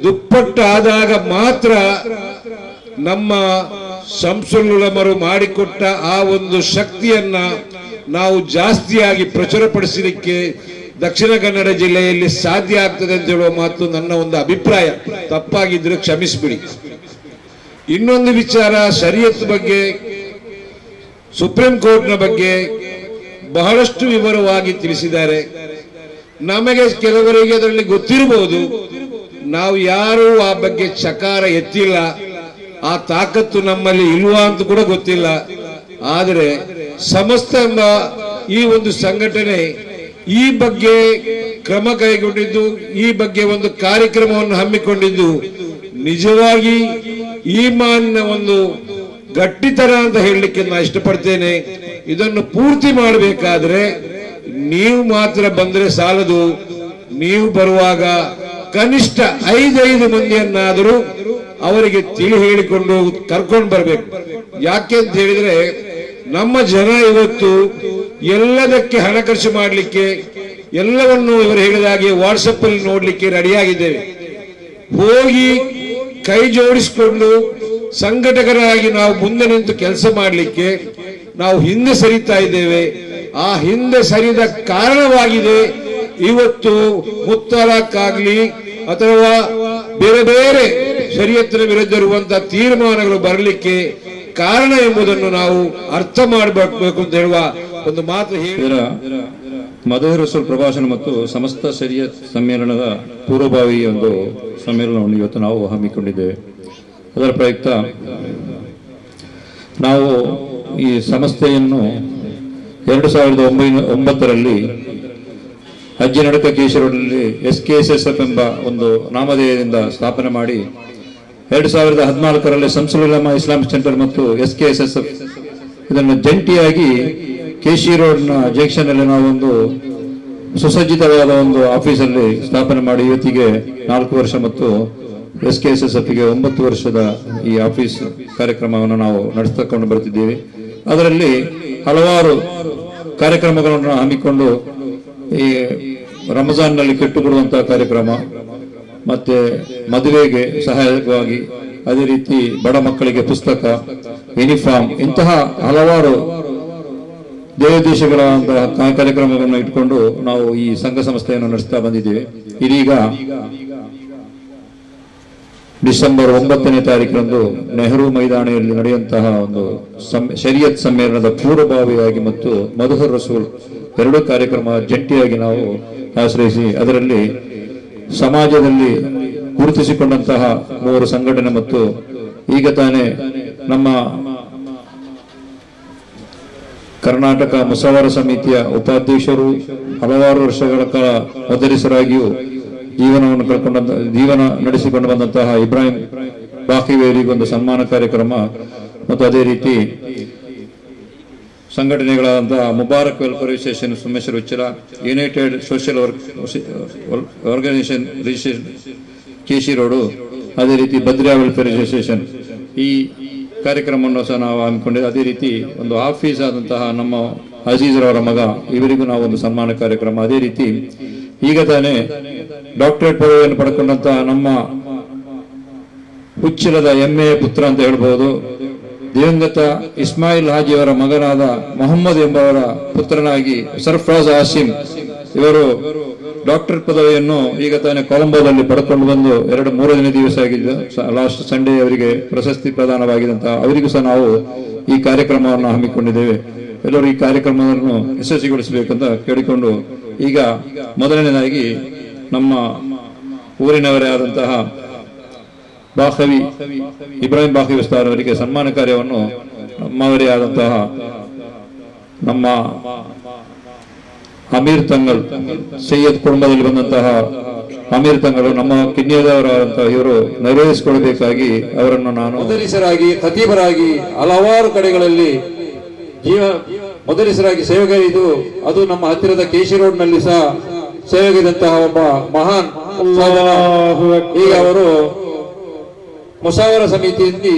ದುಪ್ಪಟ್ಟು ಆದಾಗ ಮಾತ್ರ ನಮ್ಮ ಶಂಸುಲ್ ಉಲಮರು ಮಾಡಿಕೊಟ್ಟ ಆ ಒಂದು ಶಕ್ತಿಯನ್ನ ನಾವು ಜಾಸ್ತಿಯಾಗಿ ಪ್ರಚುರಪಡಿಸಲಿಕ್ಕೆ ದಕ್ಷಿಣ ಕನ್ನಡ ಜಿಲ್ಲೆಯಲ್ಲಿ ಸಾಧ್ಯ ಆಗ್ತದೆ ಅಂತ ಹೇಳುವ ಮಾತು ನನ್ನ ಒಂದು ಅಭಿಪ್ರಾಯ. ತಪ್ಪಾಗಿದ್ರೆ ಕ್ಷಮಿಸಿಬಿಡಿ. ಇನ್ನೊಂದು ವಿಚಾರ, ಶರೀಯತ್ ಬಗ್ಗೆ, ಸುಪ್ರೀಂ ಕೋರ್ಟ್ನ ಬಗ್ಗೆ ಬಹಳಷ್ಟು ವಿವರವಾಗಿ ತಿಳಿಸಿದ್ದಾರೆ. ನಮಗೆ ಕೆಲವರಿಗೆ ಅದರಲ್ಲಿ ಗೊತ್ತಿರಬಹುದು, ನಾವು ಯಾರು ಆ ಬಗ್ಗೆ ಚಕಾರ ಎತ್ತಿಲ್ಲ, ಆ ತಾಕತ್ತು ನಮ್ಮಲ್ಲಿ ಇಲ್ವಾ ಅಂತ ಕೂಡ ಗೊತ್ತಿಲ್ಲ. ಆದರೆ ಸಮಸ್ತ ಎಂಬ ಈ ಒಂದು ಸಂಘಟನೆ ಈ ಬಗ್ಗೆ ಕ್ರಮ ಕೈಗೊಂಡಿದ್ದು, ಈ ಬಗ್ಗೆ ಒಂದು ಕಾರ್ಯಕ್ರಮವನ್ನು ಹಮ್ಮಿಕೊಂಡಿದ್ದು ನಿಜವಾಗಿ ಈಮಾನ್ನ ಒಂದು ಗಟ್ಟಿತನ ಅಂತ ಹೇಳಲಿಕ್ಕೆ ನಾನು ಇಷ್ಟಪಡ್ತೇನೆ. ಇದನ್ನು ಪೂರ್ತಿ ಮಾಡಬೇಕಾದ್ರೆ ನೀವು ಮಾತ್ರ ಬಂದ್ರೆ ಸಾಲದು. ನೀವು ಬರುವಾಗ ಕನಿಷ್ಠ 5 ಮಂದಿಯನ್ನಾದರೂ ಅವರಿಗೆ ತಿಳಿ ಹೇಳಿಕೊಂಡು ಕರ್ಕೊಂಡು ಬರಬೇಕು. ಯಾಕೆ ಅಂತ ಹೇಳಿದ್ರೆ ನಮ್ಮ ಜನ ಇವತ್ತು ಎಲ್ಲದಕ್ಕೆ ಹಣ ಖರ್ಚು ಮಾಡಲಿಕ್ಕೆ, ಎಲ್ಲವನ್ನು ಇವರು ಹೇಳಿದಾಗೆ ವಾಟ್ಸಪ್ ಅಲ್ಲಿ ನೋಡ್ಲಿಕ್ಕೆ ರೆಡಿಯಾಗಿದ್ದೇವೆ. ಹೋಗಿ ಕೈ ಜೋಡಿಸಿಕೊಂಡು ಸಂಘಟಕರಾಗಿ ನಾವು ಮುಂದೆ ನಿಂತು ಕೆಲಸ ಮಾಡಲಿಕ್ಕೆ ನಾವು ಹಿಂದೆ ಸರಿತಾ ಇದ್ದೇವೆ. ಆ ಹಿಂದೆ ಸರಿದ ಕಾರಣವಾಗಿದೆ ಇವತ್ತು ಮುತ್ತಲಾಕ್ ಆಗಲಿ ಅಥವಾ ಬೇರೆ ಬೇರೆ ಶರೀಯತ್ತಿನ ವಿರುದ್ಧ ಇರುವಂತಹ ತೀರ್ಮಾನಗಳು ಬರಲಿಕ್ಕೆ ಕಾರಣ ಎಂಬುದನ್ನು ನಾವು ಅರ್ಥ ಮಾಡಬೇಕು ಅಂತ ಹೇಳುವ ಒಂದು ಮಾತು ಹೇಳಿ ಮದಹ್ ಪ್ರಭಾಷಣ ಮತ್ತು ಸಮಸ್ತ ಶರಿಯತ್ ಸಮ್ಮೇಳನದ ಪೂರ್ವಭಾವಿ ಒಂದು ಸಮ್ಮೇಳನವನ್ನು ಇವತ್ತು ನಾವು ಹಮ್ಮಿಕೊಂಡಿದ್ದೇವೆ. ಅದರ ಪ್ರಯುಕ್ತ ನಾವು ಈ ಸಂಸ್ಥೆಯನ್ನು 2009ರಲ್ಲಿ ಅಜ್ಜಿ ನಡಕ ಕೇಶರೋಡ್ನಲ್ಲಿ SKSSF ಎಂಬ ಒಂದು ನಾಮಧೇಯದಿಂದ ಸ್ಥಾಪನೆ ಮಾಡಿ 2014ರಲ್ಲಿ ಶಂಸುಲ್ ಉಲಮಾ ಇಸ್ಲಾಮಿಕ್ ಸೆಂಟರ್ ಮತ್ತು SKSSF ಇದನ್ನು ಜಂಟಿಯಾಗಿ KC ರೋಡ್ನ ಜಂಕ್ಷನ್ ಅಲ್ಲಿ ನಾವೊಂದು ಸುಸಜ್ಜಿತವಾದ ಒಂದು ಆಫೀಸಲ್ಲಿ ಸ್ಥಾಪನೆ ಮಾಡಿ ಇವತ್ತಿಗೆ 4 ವರ್ಷ ಮತ್ತು SKSSFಗೆ 9 ವರ್ಷದ ಈ ಆಫೀಸ್ ಕಾರ್ಯಕ್ರಮವನ್ನು ನಾವು ನಡೆಸಿಕೊಂಡು ಬರ್ತಿದ್ದೇವೆ. ಅದರಲ್ಲಿ ಹಲವಾರು ಕಾರ್ಯಕ್ರಮಗಳನ್ನು ಹಮ್ಮಿಕೊಂಡು ಈ ರಂಜಾನ್ನಲ್ಲಿ ಕೆಟ್ಟುಕೊಡುವಂತಹ ಕಾರ್ಯಕ್ರಮ ಮತ್ತೆ ಮದುವೆಗೆ ಸಹಾಯಕವಾಗಿ, ಅದೇ ರೀತಿ ಬಡ ಮಕ್ಕಳಿಗೆ ಪುಸ್ತಕ, ಯೂನಿಫಾರ್ಮ್, ಇಂತಹ ಹಲವಾರು ದೇಶಗಳಂತಹ ಕಾರ್ಯಕ್ರಮಗಳನ್ನು ಇಟ್ಕೊಂಡು ನಾವು ಈ ಸಂಘ ಸಂಸ್ಥೆಯನ್ನು ನಡೆಸ್ತಾ ಬಂದಿದ್ದೇವೆ. ಇದೀಗ ಡಿಸೆಂಬರ್ 9ನೇ ತಾರೀಕಿನಂದು ನೆಹರು ಮೈದಾನಿಯಲ್ಲಿ ನಡೆಯುವಂತಹ ಒಂದು ಶರಿಯತ್ ಸಮ್ಮೇಳನದ ಪೂರ್ವಭಾವಿಯಾಗಿ ಮತ್ತು ಮದಹ್ ರಸೂಲ್ 2 ಕಾರ್ಯಕ್ರಮ ಜಂಟಿಯಾಗಿ ನಾವು ಆಶ್ರಯಿಸಿ ಅದರಲ್ಲಿ ಸಮಾಜದಲ್ಲಿ ಗುರುತಿಸಿಕೊಂಡಂತಹ 3 ಸಂಘಟನೆ ಮತ್ತು ಈಗ ತಾನೇ ನಮ್ಮ ಕರ್ನಾಟಕ ಮುಸಾವರ ಸಮಿತಿಯ ಉಪಾಧ್ಯಕ್ಷರು ಹಲವಾರು ವರ್ಷಗಳ ಕಾಲ ಸದಸ್ಯರಾಗಿಯೂ ಜೀವನ ನಡೆಸಿಕೊಂಡು ಬಂದಂತಹ ಇಬ್ರಾಹಿಂ ಬಾಕಿವೇರಿಗೊಂದು ಸನ್ಮಾನ ಕಾರ್ಯಕ್ರಮ ಮತ್ತು ಅದೇ ರೀತಿ ಸಂಘಟನೆಗಳಾದಂತಹ Mubarak welfare association Someshwar Uchila, united social organisation registration KC road, ಅದೇ ರೀತಿ ಬದ್ರಿಯಾ ವೆಲ್ಫೇರ್ ಅಸೋಸಿಯೇಷನ್ ಈ ಕಾರ್ಯಕ್ರಮವನ್ನು ಸಹ ನಾವು ಹಮ್ಮಿಕೊಂಡಿದ್ದೇವೆ. ಅದೇ ರೀತಿ ಒಂದು ಆಫೀಸ್ ಆದಂತಹ ನಮ್ಮ ಅಜೀಜ್ರವರ ಮಗ, ಇವರಿಗೂ ನಾವು ಒಂದು ಸನ್ಮಾನ ಕಾರ್ಯಕ್ರಮ. ಅದೇ ರೀತಿ ಈಗ ತಾನೇ ಡಾಕ್ಟರೇಟ್ ಪದವಿಯನ್ನು ಪಡ್ಕೊಂಡಂತಹ ನಮ್ಮ ಹುಚ್ಚಿಲದ ಹೆಮ್ಮೆಯ ಪುತ್ರ ಅಂತ ಹೇಳ್ಬಹುದು, ದಿವಂಗತ ಇಸ್ಮಾಯಿಲ್ ಹಾಜಿಯವರ ಮಗನಾದ ಮೊಹಮ್ಮದ್ ಎಂಬವರ ಪುತ್ರನಾಗಿ ಸರ್ಫರಾಜ್ ಹಾಶಿಂ ಇವರು ಡಾಕ್ಟರ್ ಪದವಿಯನ್ನು ಈಗ ತಾನೇ ಕೊಲಂಬೋದಲ್ಲಿ ಪಡ್ಕೊಂಡು ಬಂದು 2-3 ದಿವಸ ಆಗಿದ್ದು, ಲಾಸ್ಟ್ ಸಂಡೇ ಅವರಿಗೆ ಪ್ರಶಸ್ತಿ ಪ್ರದಾನವಾಗಿದ್ದಂತಹ ಅವರಿಗೂ ಸಹ ನಾವು ಈ ಕಾರ್ಯಕ್ರಮವನ್ನು ಹಮ್ಮಿಕೊಂಡಿದ್ದೇವೆ. ಎಲ್ಲರೂ ಈ ಕಾರ್ಯಕ್ರಮವನ್ನು ಯಶಸ್ವಿಗೊಳಿಸಬೇಕಂತ ಕೇಳಿಕೊಂಡು ಈಗ ಮೊದಲನೇದಾಗಿ ನಮ್ಮ ಊರಿನವರೇ ಆದಂತಹ ಬಾಖವಿ ಇಬ್ರಾಹಿಂ ಬಾಖವಿ ಉಸ್ತಾದ್ ಅವರಿಗೆ ಸನ್ಮಾನ ಕಾರ್ಯವನ್ನು ನಮ್ಮವರೇ ಆದಂತಹ ನಮ್ಮ ಅಮೀರ್ ತಂಗಲ್ ಸೈಯದ್ ಕುಟುಂಬದಲ್ಲಿ ಬಂದಂತಹ ಅಮೀರ್ ತಂಗಲು ನಮ್ಮ ಕಿನ್ಯದವರಾದಂತಹ ಇವರು ನೆರವೇರಿಸಿಕೊಡಬೇಕಾಗಿ ಅವರನ್ನು ನಾನು ಮೊದಲಿಸರಾಗಿ ಖತೀಬರಾಗಿ ಹಲವಾರು ಕಡೆಗಳಲ್ಲಿ ಮೊದಲಿಸರಾಗಿ ಸೇವೆಗೈದು ಅದು ನಮ್ಮ ಹತ್ತಿರದ KC ರೋಡ್ನಲ್ಲಿ ಸಹ ಸೇವೆಗೈದಂತಹ ಒಬ್ಬ ಮಹಾನ್ ಈಗ ಅವರು ಮುಸಾವರ ಸಮಿತಿಯಲ್ಲಿ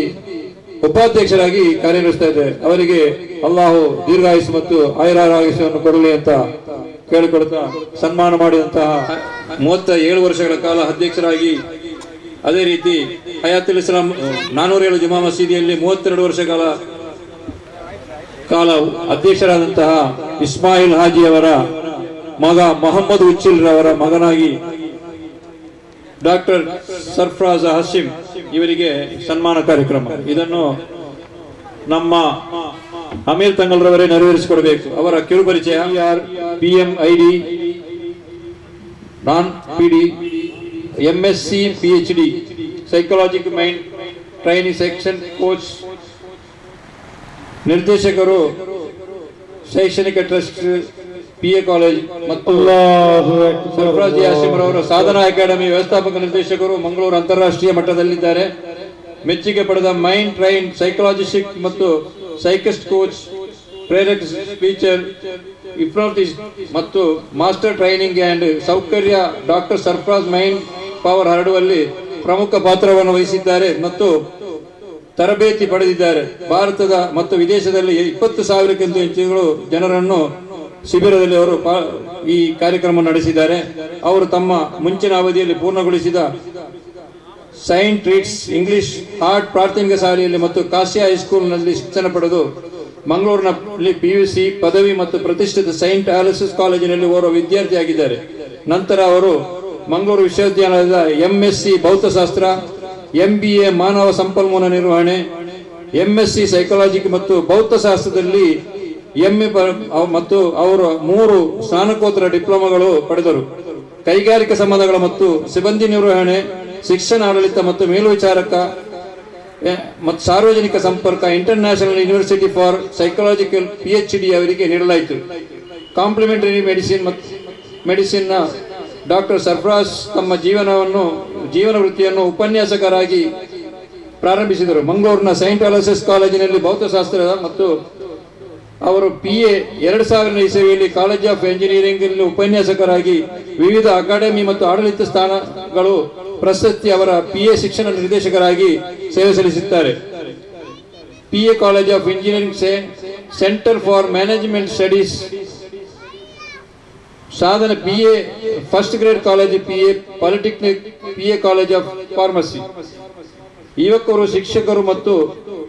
ಉಪಾಧ್ಯಕ್ಷರಾಗಿ ಕಾರ್ಯನಿರ್ವಹಿಸ್ತಾ ಇದ್ದಾರೆ. ಅವರಿಗೆ ಅಲ್ಲಾಹು ದೀರ್ಘಾಯುಷ್ ಮತ್ತು ಆಯುರಾರೋಗ್ಯವನ್ನು ಕೊಡಲಿ ಅಂತ ಕೇಳಿಕೊಡ್ತಾ ಸನ್ಮಾನ ಮಾಡಿದಂತಹ 37 ವರ್ಷಗಳ ಕಾಲ ಅಧ್ಯಕ್ಷರಾಗಿ, ಅದೇ ರೀತಿ ಹಯಾತುಲ್ ಇಸ್ಲಾಂ 407 ಜುಮಾ ಮಸೀದಿಯಲ್ಲಿ 32 ವರ್ಷ ಕಾಲ ಅಧ್ಯಕ್ಷರಾದಂತಹ ಇಸ್ಮಾಯಿಲ್ ಹಾಜಿ ಅವರ ಮಗ ಮೊಹಮ್ಮದ್ ಉಚ್ಚಿಲ್ ರವರ ಮಗನಾಗಿ ಡಾಕ್ಟರ್ ಸರ್ಫರಾಜ್ ಹಾಶಿಂ ಇವರಿಗೆ ಸನ್ಮಾನ ಕಾರ್ಯಕ್ರಮ. ಇದನ್ನು ನಮ್ಮ ಅಮೀರ್ ತಂಗಲ್ರವರೇ ನೆರವೇರಿಸಿಕೊಡಬೇಕು. ಅವರ ಕಿರುಪರಿಚಯ PMID, ನಾನ್ PD, MSc PhD, psychological mind training section coach, ನಿರ್ದೇಶಕರು ಶೈಕ್ಷಣಿಕ ಟ್ರಸ್ಟ್ PA ಕಾಲೇಜ್ ಮತ್ತು ಸರ್ಫರಾಜ್ ಹಾಶಿಂ ರವರು ಸಾಧನಾ ಅಕಾಡೆಮಿ ವ್ಯವಸ್ಥಾಪಕ ನಿರ್ದೇಶಕರು ಮಂಗಳೂರು ಅಂತಾರಾಷ್ಟ್ರೀಯ ಮಟ್ಟದಲ್ಲಿದ್ದಾರೆ. ಮೆಚ್ಚುಗೆ ಪಡೆದ ಮೈಂಡ್ ಟ್ರೈನ್ ಸೈಕಾಲಜಿಸ್ಟ್ ಮತ್ತು ಸೈಕಿಸ್ಟ್ ಕೋಚ್, ಪ್ರೇರಕ ಸ್ಪೀಚರ್, ಹಿಪ್ನಾಟಿಸ್ಟ್ ಮತ್ತು ಮಾಸ್ಟರ್ ಟ್ರೈನಿಂಗ್ ಅಂಡ್ ಸೌಕರ್ಯ ಡಾಕ್ಟರ್ ಸರ್ಫರಾಜ್ ಮೈಂಡ್ ಪವರ್ ಹರಡುವಲ್ಲಿ ಪ್ರಮುಖ ಪಾತ್ರವನ್ನು ವಹಿಸಿದ್ದಾರೆ ಮತ್ತು ತರಬೇತಿ ಪಡೆದಿದ್ದಾರೆ. ಭಾರತದ ಮತ್ತು ವಿದೇಶದಲ್ಲಿ 20,000ಕ್ಕಿಂತ ಹೆಚ್ಚು ಜನರನ್ನು ಶಿಬಿರದಲ್ಲಿ ಅವರು ಈ ಕಾರ್ಯಕ್ರಮ ನಡೆಸಿದ್ದಾರೆ. ಅವರು ತಮ್ಮ ಮುಂಚಿನ ಅವಧಿಯಲ್ಲಿ ಪೂರ್ಣಗೊಳಿಸಿದ ಸೈಂಟ್ ಟ್ರೀಟ್ಸ್ ಇಂಗ್ಲಿಷ್ ಆರ್ಟ್ ಪ್ರಾಥಮಿಕ ಶಾಲೆಯಲ್ಲಿ ಮತ್ತು ಕಾಶಿಯಾ ಹೈಸ್ಕೂಲ್ನಲ್ಲಿ ಶಿಕ್ಷಣ ಪಡೆದು ಮಂಗಳೂರಿನಲ್ಲಿ PUC ಪದವಿ ಮತ್ತು ಪ್ರತಿಷ್ಠಿತ ಸೈಂಟ್ ಆಲೋಸಿಸ್ ಕಾಲೇಜಿನಲ್ಲಿ ಓರ್ವ ವಿದ್ಯಾರ್ಥಿಯಾಗಿದ್ದಾರೆ. ನಂತರ ಅವರು ಮಂಗಳೂರು ವಿಶ್ವವಿದ್ಯಾಲಯದ MSc ಭೌತಶಾಸ್ತ್ರ, MBA ಮಾನವ ಸಂಪನ್ಮೂಲ ನಿರ್ವಹಣೆ, MSc ಸೈಕಾಲಜಿ ಮತ್ತು ಭೌತಶಾಸ್ತ್ರದಲ್ಲಿ MA ಮತ್ತು ಅವರು 3 ಸ್ನಾತಕೋತ್ತರ ಡಿಪ್ಲೊಮಾಗಳು ಪಡೆದರು. ಕೈಗಾರಿಕಾ ಸಂಬಂಧಗಳ ಮತ್ತು ಸಿಬ್ಬಂದಿ ನಿರ್ವಹಣೆ, ಶಿಕ್ಷಣ ಆಡಳಿತ ಮತ್ತು ಮೇಲ್ವಿಚಾರಕ ಮತ್ತು ಸಾರ್ವಜನಿಕ ಸಂಪರ್ಕ international university for psychological PhD ಅವರಿಗೆ ನೀಡಲಾಯಿತು. ಕಾಂಪ್ಲಿಮೆಂಟರಿ ಮೆಡಿಸಿನ್ ಡಾಕ್ಟರ್ ಸರ್ಫರಾಜ್ ತಮ್ಮ ಜೀವನ ವೃತ್ತಿಯನ್ನು ಉಪನ್ಯಾಸಕರಾಗಿ ಪ್ರಾರಂಭಿಸಿದರು. ಮಂಗಳೂರಿನ ಸೈಂಟ್ ಅಲೋಸಿಯಸ್ ಕಾಲೇಜಿನಲ್ಲಿ ಭೌತಶಾಸ್ತ್ರ ಮತ್ತು ಅವರು PA 2000 ಇಸವಿಯಲ್ಲಿ ಕಾಲೇಜ್ ಆಫ್ ಎಂಜಿನಿಯರಿಂಗ್ ಉಪನ್ಯಾಸಕರಾಗಿ ವಿವಿಧ ಅಕಾಡೆಮಿ ಮತ್ತು ಆಡಳಿತ ಸ್ಥಾನಗಳು ಪ್ರಶಸ್ತಿ ಅವರ PA ಶಿಕ್ಷಣ ನಿರ್ದೇಶಕರಾಗಿ ಸೇವೆ ಸಲ್ಲಿಸುತ್ತಾರೆ. PA college of engineering centre for management studies ಸಾಧನೆ PA first grade college PA polytechnic PA college of pharmacy. ಯುವಕರು, ಶಿಕ್ಷಕರು ಮತ್ತು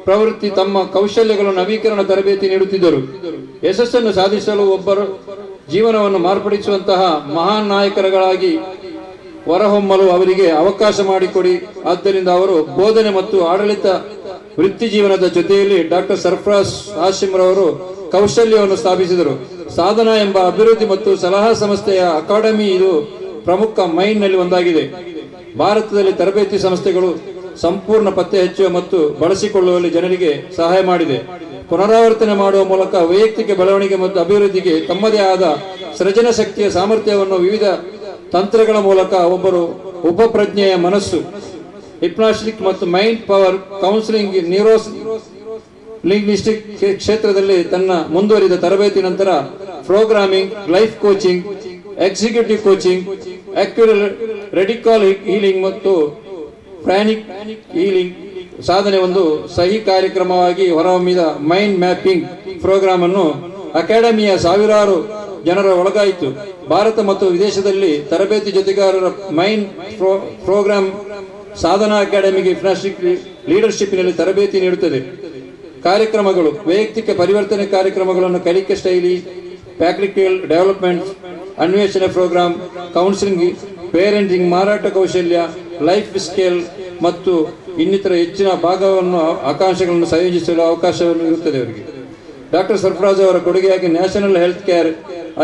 ಪ್ರವೃತ್ತಿ ತಮ್ಮ ಕೌಶಲ್ಯಗಳ ನವೀಕರಣ ತರಬೇತಿ ನೀಡುತ್ತಿದ್ದರು. ಯಶಸ್ಸನ್ನು ಸಾಧಿಸಲು ಒಬ್ಬರ ಜೀವನವನ್ನು ಮಾರ್ಪಡಿಸುವಂತಹ ಮಹಾನ್ ನಾಯಕರುಗಳಾಗಿ ಹೊರಹೊಮ್ಮಲು ಅವರಿಗೆ ಅವಕಾಶ ಮಾಡಿಕೊಡಿ. ಆದ್ದರಿಂದ ಅವರು ಬೋಧನೆ ಮತ್ತು ಆಡಳಿತ ವೃತ್ತಿ ಜೀವನದ ಜೊತೆಯಲ್ಲಿ ಡಾಕ್ಟರ್ ಸರ್ಫರಾಜ್ ಹಾಶಿಂ ರವರು ಕೌಶಲ್ಯವನ್ನು ಸ್ಥಾಪಿಸಿದರು. ಸಾಧನಾ ಎಂಬ ಅಭಿವೃದ್ಧಿ ಮತ್ತು ಸಲಹಾ ಸಂಸ್ಥೆಯ ಅಕಾಡೆಮಿ ಇದು ಪ್ರಮುಖ ಮೈನ್ ನಲ್ಲಿ ಒಂದಾಗಿದೆ. ಭಾರತದಲ್ಲಿ ತರಬೇತಿ ಸಂಸ್ಥೆಗಳು ಸಂಪೂರ್ಣ ಪತ್ತೆ ಹಚ್ಚುವ ಮತ್ತು ಬಳಸಿಕೊಳ್ಳುವಲ್ಲಿ ಜನರಿಗೆ ಸಹಾಯ ಮಾಡಿದೆ. ಪುನರಾವರ್ತನೆ ಮಾಡುವ ಮೂಲಕ ವೈಯಕ್ತಿಕ ಬೆಳವಣಿಗೆ ಮತ್ತು ಅಭಿವೃದ್ಧಿಗೆ ತಮ್ಮದೇ ಆದ ಸೃಜನ ಶಕ್ತಿಯ ಸಾಮರ್ಥ್ಯವನ್ನು ವಿವಿಧ ತಂತ್ರಗಳ ಮೂಲಕ ಒಬ್ಬರು ಉಪಪ್ರಜ್ಞೆಯ ಮನಸ್ಸು, ಹಿಪ್ನಾಸ್ಟಿಕ್ ಮತ್ತು mind power counselling, neuro linguistic ಕ್ಷೇತ್ರದಲ್ಲಿ ತನ್ನ ಮುಂದುವರಿದ ತರಬೇತಿ ನಂತರ programming, life coaching, executive coaching, radical healing ಮತ್ತು ಪ್ರಾಣಿಕ್ ಹೀಲಿಂಗ್ ಸಾಧನೆ ಒಂದು ಸಹಿ ಕಾರ್ಯಕ್ರಮವಾಗಿ ಹೊರಹೊಮ್ಮಿದ ಮೈಂಡ್ ಮ್ಯಾಪಿಂಗ್ ಪ್ರೋಗ್ರಾಮ್ ಅನ್ನು ಅಕಾಡೆಮಿಯ ಸಾವಿರಾರು ಜನರ ಒಳಗಾಯಿತು. ಭಾರತ ಮತ್ತು ವಿದೇಶದಲ್ಲಿ ತರಬೇತಿ ಜೊತೆಗಾರರ ಮೈಂಡ್ ಪ್ರೋಗ್ರಾಮ್ ಸಾಧನಾ ಅಕಾಡೆಮಿಗೆ ಹಿಪ್ನಾಸ್ಟಿಕ್ ಲೀಡರ್ಶಿಪ್ನಲ್ಲಿ ತರಬೇತಿ ನೀಡುತ್ತದೆ. ಕಾರ್ಯಕ್ರಮಗಳು: ವೈಯಕ್ತಿಕ ಪರಿವರ್ತನೆ ಕಾರ್ಯಕ್ರಮಗಳನ್ನು, ಕಲಿಕೆ ಶೈಲಿ, ಪ್ರಾಕ್ಟಿಕಲ್ ಡೆವಲಪ್ಮೆಂಟ್, ಅನ್ವೇಷಣೆ ಪ್ರೋಗ್ರಾಮ್, ಕೌನ್ಸಿಲಿಂಗ್, ಪೇರೆಂಟಿಂಗ್, ಮಾರಾಟ ಕೌಶಲ್ಯ, ಲೈಫ್ ಸ್ಕೇಲ್ ಮತ್ತು ಇನ್ನಿತರ ಹೆಚ್ಚಿನ ಭಾಗವನ್ನು ಆಕಾಂಕ್ಷೆಗಳನ್ನು ಸಂಯೋಜಿಸಲು ಅವಕಾಶವನ್ನು ಇರುತ್ತದೆ ಅವರಿಗೆ. ಡಾಕ್ಟರ್ ಸರ್ಫರಾಜ್ ಅವರ ಕೊಡುಗೆಯಾಗಿ national health care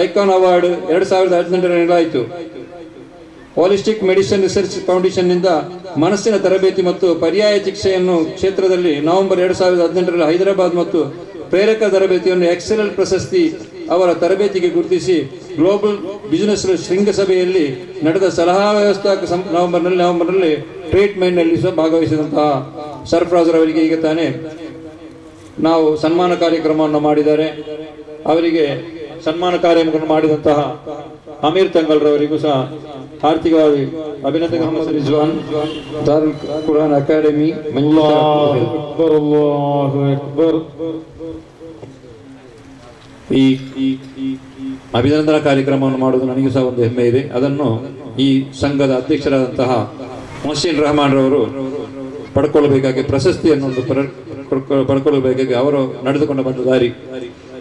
icon award 2018 ನೀಡಲಾಯಿತು. ಹೋಲಿಸ್ಟಿಕ್ ಮೆಡಿಸಿನ್ ರಿಸರ್ಚ್ ಫೌಂಡೇಶನ್ ನಿಂದ ಮನಸ್ಸಿನ ತರಬೇತಿ ಮತ್ತು ಪರ್ಯಾಯ ಚಿಕಿತ್ಸೆಯನ್ನು ಕ್ಷೇತ್ರದಲ್ಲಿ ನವೆಂಬರ್ 2018 ಹೈದರಾಬಾದ್ ಮತ್ತು ಪ್ರೇರಕ ತರಬೇತಿಯನ್ನು ಎಕ್ಸಲೆಂಟ್ ಪ್ರಶಸ್ತಿ ಅವರ ತರಬೇತಿಗೆ ಗುರುತಿಸಿ ಗ್ಲೋಬಲ್ ಬಿಸಿನೆಸ್ ಶೃಂಗಸಭೆಯಲ್ಲಿ ನಡೆದ ಸಲಹಾ ವ್ಯವಸ್ಥಾಪಕ ನವೆಂಬರ್ನಲ್ಲಿ ಟ್ರೀಟ್ಮೆಂಟ್ ನಲ್ಲಿ ಭಾಗವಹಿಸಿದಂತಹ ಸರ್ಫರಾಜ್ ಅವರಿಗೆ ಈಗ ತಾನೇ ನಾವು ಸನ್ಮಾನ ಕಾರ್ಯಕ್ರಮವನ್ನು ಮಾಡಿದ್ದಾರೆ. ಅವರಿಗೆ ಸನ್ಮಾನ ಕಾರ್ಯಕ್ರಮ ಮಾಡಿದಂತಹ ಅಮೀರ್ ತಂಗಲ್ ರವರಿಗೂ ಸಹ ಆರ್ಥಿಕವಾಗಿ ಅಭಿನಂದನೆ. ರಿಜ್ವಾನ್, ದಾರುಲ್ ಕುರಾನ್ ಅಕಾಡೆಮಿ, ಈ ಅಭಿನಂದನಾ ಕಾರ್ಯಕ್ರಮವನ್ನು ಮಾಡುವುದು ನನಗೂ ಸಹ ಒಂದು ಹೆಮ್ಮೆ ಇದೆ. ಅದನ್ನು ಈ ಸಂಘದ ಅಧ್ಯಕ್ಷರಾದಂತಹ ಮೊಹಸಿನ್ ರಹಮಾನ್ ರವರು ಪಡ್ಕೊಳ್ಳಬೇಕಾಗಿ, ಪ್ರಶಸ್ತಿಯನ್ನು ಪಡ್ಕೊಳ್ಳಬೇಕಾಗಿ ಅವರು ನಡೆದುಕೊಂಡು ಬಂದ ದಾರಿ.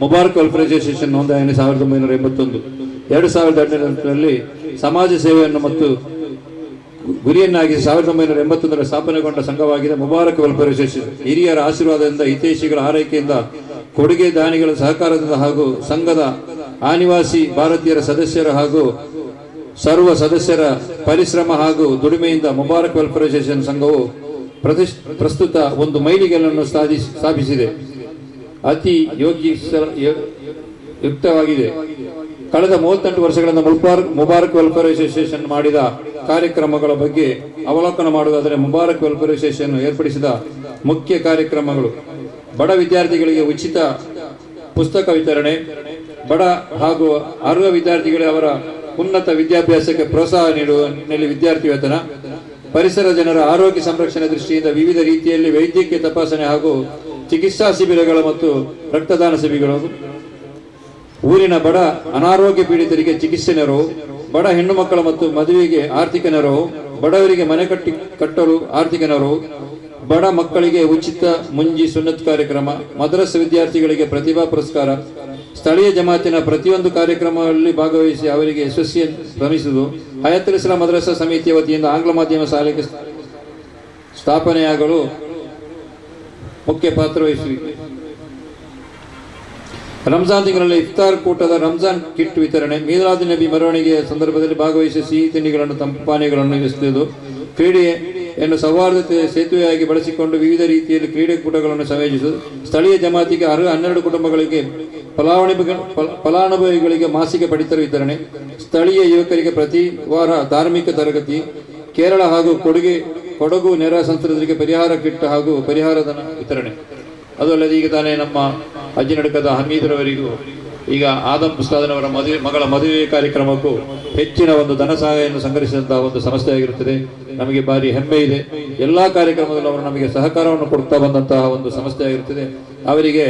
ಮುಬಾರಕ್ ವೆಲ್ಫೇರ್ ಅಸೋಸಿಯೇಷನ್ ನೋಂದಣಿ 1981. 2018ರಲ್ಲಿ ಸಮಾಜ ಸೇವೆಯನ್ನು ಮತ್ತು ಗುರಿಯನ್ನಾಗಿ 1981 ಸ್ಥಾಪನೆಗೊಂಡ ಸಂಘವಾಗಿದೆ ಮುಬಾರಕ್ ವೆಲ್ಫೇರ್ ಅಸೋಸಿಯೇಷನ್. ಹಿರಿಯರ ಆಶೀರ್ವಾದದಿಂದ, ಹಿತೈಷಿಗಳ ಆರೈಕೆಯಿಂದ, ಕೊಡುಗೆ ದಾನಿಗಳ ಸಹಕಾರದಿಂದ ಹಾಗೂ ಸಂಘದ ಅನಿವಾಸಿ ಭಾರತೀಯರ ಸದಸ್ಯರ ಹಾಗೂ ಸರ್ವ ಸದಸ್ಯರ ಪರಿಶ್ರಮ ಹಾಗೂ ದುಡಿಮೆಯಿಂದ ಮುಬಾರಕ್ ವೆಲ್ಫೇರ್ ಅಸೋಸಿಯೇಷನ್ ಸಂಘವು ಪ್ರಸ್ತುತ ಒಂದು ಮೈಲಿಗಲ್ಲನ್ನು ಸ್ಥಾಪಿಸಿದೆ. ಅತಿ ಯುಕ್ತವಾಗಿದೆ. ಕಳೆದ 38 ವರ್ಷಗಳಿಂದ ಮುಬಾರಕ್ ವೆಲ್ಫೇರ್ ಅಸೋಸಿಯೇಷನ್ ಮಾಡಿದ ಕಾರ್ಯಕ್ರಮಗಳ ಬಗ್ಗೆ ಅವಲೋಕನ ಮಾಡುವುದಾದರೆ, ಮುಬಾರಕ್ ವೆಲ್ಫೇರ್ ಅಸೋಸಿಯೇಷನ್ ಏರ್ಪಡಿಸಿದ ಮುಖ್ಯ ಕಾರ್ಯಕ್ರಮಗಳು: ಬಡ ವಿದ್ಯಾರ್ಥಿಗಳಿಗೆ ಉಚಿತ ಪುಸ್ತಕ ವಿತರಣೆ, ಬಡ ಹಾಗೂ ಅರ್ಹ ವಿದ್ಯಾರ್ಥಿಗಳಿಗೆ ಅವರ ಉನ್ನತ ವಿದ್ಯಾಭ್ಯಾಸಕ್ಕೆ ಪ್ರೋತ್ಸಾಹ ನೀಡುವಲ್ಲಿ ವಿದ್ಯಾರ್ಥಿ ವೇತನ, ಪರಿಸರ ಜನರ ಆರೋಗ್ಯ ಸಂರಕ್ಷಣೆ ದೃಷ್ಟಿಯಿಂದ ವಿವಿಧ ರೀತಿಯಲ್ಲಿ ವೈದ್ಯಕೀಯ ತಪಾಸಣೆ ಹಾಗೂ ಚಿಕಿತ್ಸಾ ಶಿಬಿರಗಳು ಮತ್ತು ರಕ್ತದಾನ ಶಿಬಿರಗಳು, ಊರಿನ ಬಡ ಅನಾರೋಗ್ಯ ಪೀಡಿತರಿಗೆ ಚಿಕಿತ್ಸೆ ನೆರವು, ಬಡ ಹೆಣ್ಣು ಮಕ್ಕಳ ಮತ್ತು ಮದುವೆಗೆ ಆರ್ಥಿಕ ನೆರವು, ಬಡವರಿಗೆ ಮನೆ ಕಟ್ಟಲು ಆರ್ಥಿಕ ನೆರವು, ಬಡ ಮಕ್ಕಳಿಗೆ ಉಚಿತ ಮುಂಜಿ ಸುನ್ನತ್ ಕಾರ್ಯಕ್ರಮ, ಮದ್ರಸ ವಿದ್ಯಾರ್ಥಿಗಳಿಗೆ ಪ್ರತಿಭಾ ಪುರಸ್ಕಾರ, ಸ್ಥಳೀಯ ಜಮಾತಿನ ಪ್ರತಿಯೊಂದು ಕಾರ್ಯಕ್ರಮದಲ್ಲಿ ಭಾಗವಹಿಸಿ ಅವರಿಗೆ ಯಶಸ್ವಿ ಶ್ರಮಿಸುವುದು, ಹಯತುಲ್ ಇಸ್ಲಾಂ ಮದ್ರಸಾ ಸಮಿತಿಯ ವತಿಯಿಂದ ಆಂಗ್ಲ ಮಾಧ್ಯಮ ಶಾಲೆಗೆ ಸ್ಥಾಪನೆಯಾಗಲು ಮುಖ್ಯ ಪಾತ್ರ ವಹಿಸುವಿಕೆ. ರಂಜಾನ್ ತಿಂಗಳಲ್ಲಿ ಇಫ್ತಾರ್ ಕೂಟದ ರಂಜಾನ್ ಕಿಟ್ ವಿತರಣೆ, ಮೀಲಾದ್ ನಬಿ ಮೆರವಣಿಗೆಯ ಸಂದರ್ಭದಲ್ಲಿ ಭಾಗವಹಿಸಿ ಸಿಹಿ ತಿಂಡಿಗಳನ್ನು ತಂಪು ಪಾನೀಯಗಳನ್ನು ಎಸೆಯುವುದು, ಕ್ರೀಡೆಯನ್ನು ಸೌಹಾರ್ದತೆ ಸೇತುವೆಯಾಗಿ ಬಳಸಿಕೊಂಡು ವಿವಿಧ ರೀತಿಯಲ್ಲಿ ಕ್ರೀಡಾಕೂಟಗಳನ್ನು ಸಂಯೋಜಿಸುವುದು, ಸ್ಥಳೀಯ ಜಮಾತಿಗೆ 12 ಕುಟುಂಬಗಳಿಗೆ ಫಲಾನುಭವಿಗಳಿಗೆ ಮಾಸಿಕ ಪಡಿತರ ವಿತರಣೆ, ಸ್ಥಳೀಯ ಯುವಕರಿಗೆ ಪ್ರತಿ ವಾರ ಧಾರ್ಮಿಕ ತರಗತಿ, ಕೇರಳ ಹಾಗೂ ಕೊಡಗು ನೆರ ಸಂತ್ರಸ್ತರಿಗೆ ಪರಿಹಾರ ಕಿಟ್ ಹಾಗೂ ಪರಿಹಾರ ಧನ ವಿತರಣೆ. ಅದು ಅಲ್ಲದೆ ಈಗ ತಾನೇ ನಮ್ಮ ಅಜ್ಜಿನಡ್ಕದ ಹಮೀದ್ರವರಿಗೂ ಈಗ ಆದಂ ಉಸ್ತಾದನವರ ಮಗಳ ಮದುವೆ ಕಾರ್ಯಕ್ರಮಕ್ಕೂ ಹೆಚ್ಚಿನ ಒಂದು ಧನ ಸಹಾಯವನ್ನು ಸಂಗ್ರಹಿಸಿದಂತಹ ಒಂದು ಸಂಸ್ಥೆ ಆಗಿರುತ್ತದೆ. ನಮಗೆ ಭಾರಿ ಹೆಮ್ಮೆ ಇದೆ. ಎಲ್ಲಾ ಕಾರ್ಯಕ್ರಮದಲ್ಲೂ ಅವರು ನಮಗೆ ಸಹಕಾರವನ್ನು ಕೊಡ್ತಾ ಬಂದಂತಹ ಒಂದು ಸಂಸ್ಥೆ ಆಗಿರುತ್ತದೆ. ಅವರಿಗೆ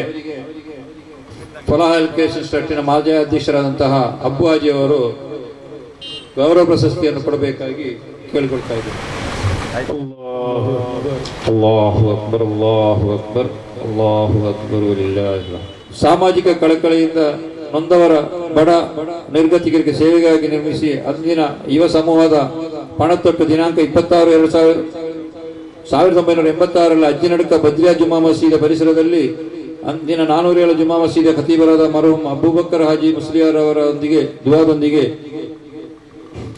ಫಲಾಹ ಎಜುಕೇಶನ್ ಟ್ರಸ್ಟಿನ ಮಾಜಿ ಅಧ್ಯಕ್ಷರಾದಂತಹ ಅಬ್ಬು ಹಾಜಿ ಅವರು ಗೌರವ ಪ್ರಶಸ್ತಿಯನ್ನು ಕೊಡಬೇಕಾಗಿ ಕೇಳಿಕೊಳ್ತಾ ಇದ್ದಾರೆ. ಅಲ್ಲಾಹು ಅಕ್ಬರ್, ಅಲ್ಲಾಹು ಅಕ್ಬರ್, ಅಲ್ಲಾಹು ಅಕ್ಬರ್ ವಲಿಲ್ಲಾಹಿ. ಸಾಮಾಜಿಕ ಕಳಕಳಿಯಿಂದ ನೊಂದವರ ಬಡ ನಿರ್ಗತಿಕರಿಗೆ ಸೇವೆಗಾಗಿ ನಿರ್ಮಿಸಿ ಅಂದಿನ ಯುವ ಸಮೂಹದ ಪಣತೊಟ್ಟು ದಿನಾಂಕ 26/1986 ಅಜ್ಜಿನಡ್ಕ ಬದ್ರಿಯಾ ಜುಮಾ ಮಸೀದ ಪರಿಸರದಲ್ಲಿ ಅಂದಿನ 407 ಜುಮಾ ಮಸೀದ ಖತೀಬರಾದ ಮರಹೂಮ್ ಅಬೂಬಕರ್ ಹಾಜಿ ಮುಸ್ಲಿಯಾರ್ ಅವರೊಂದಿಗೆ ದುವಾದೊಂದಿಗೆ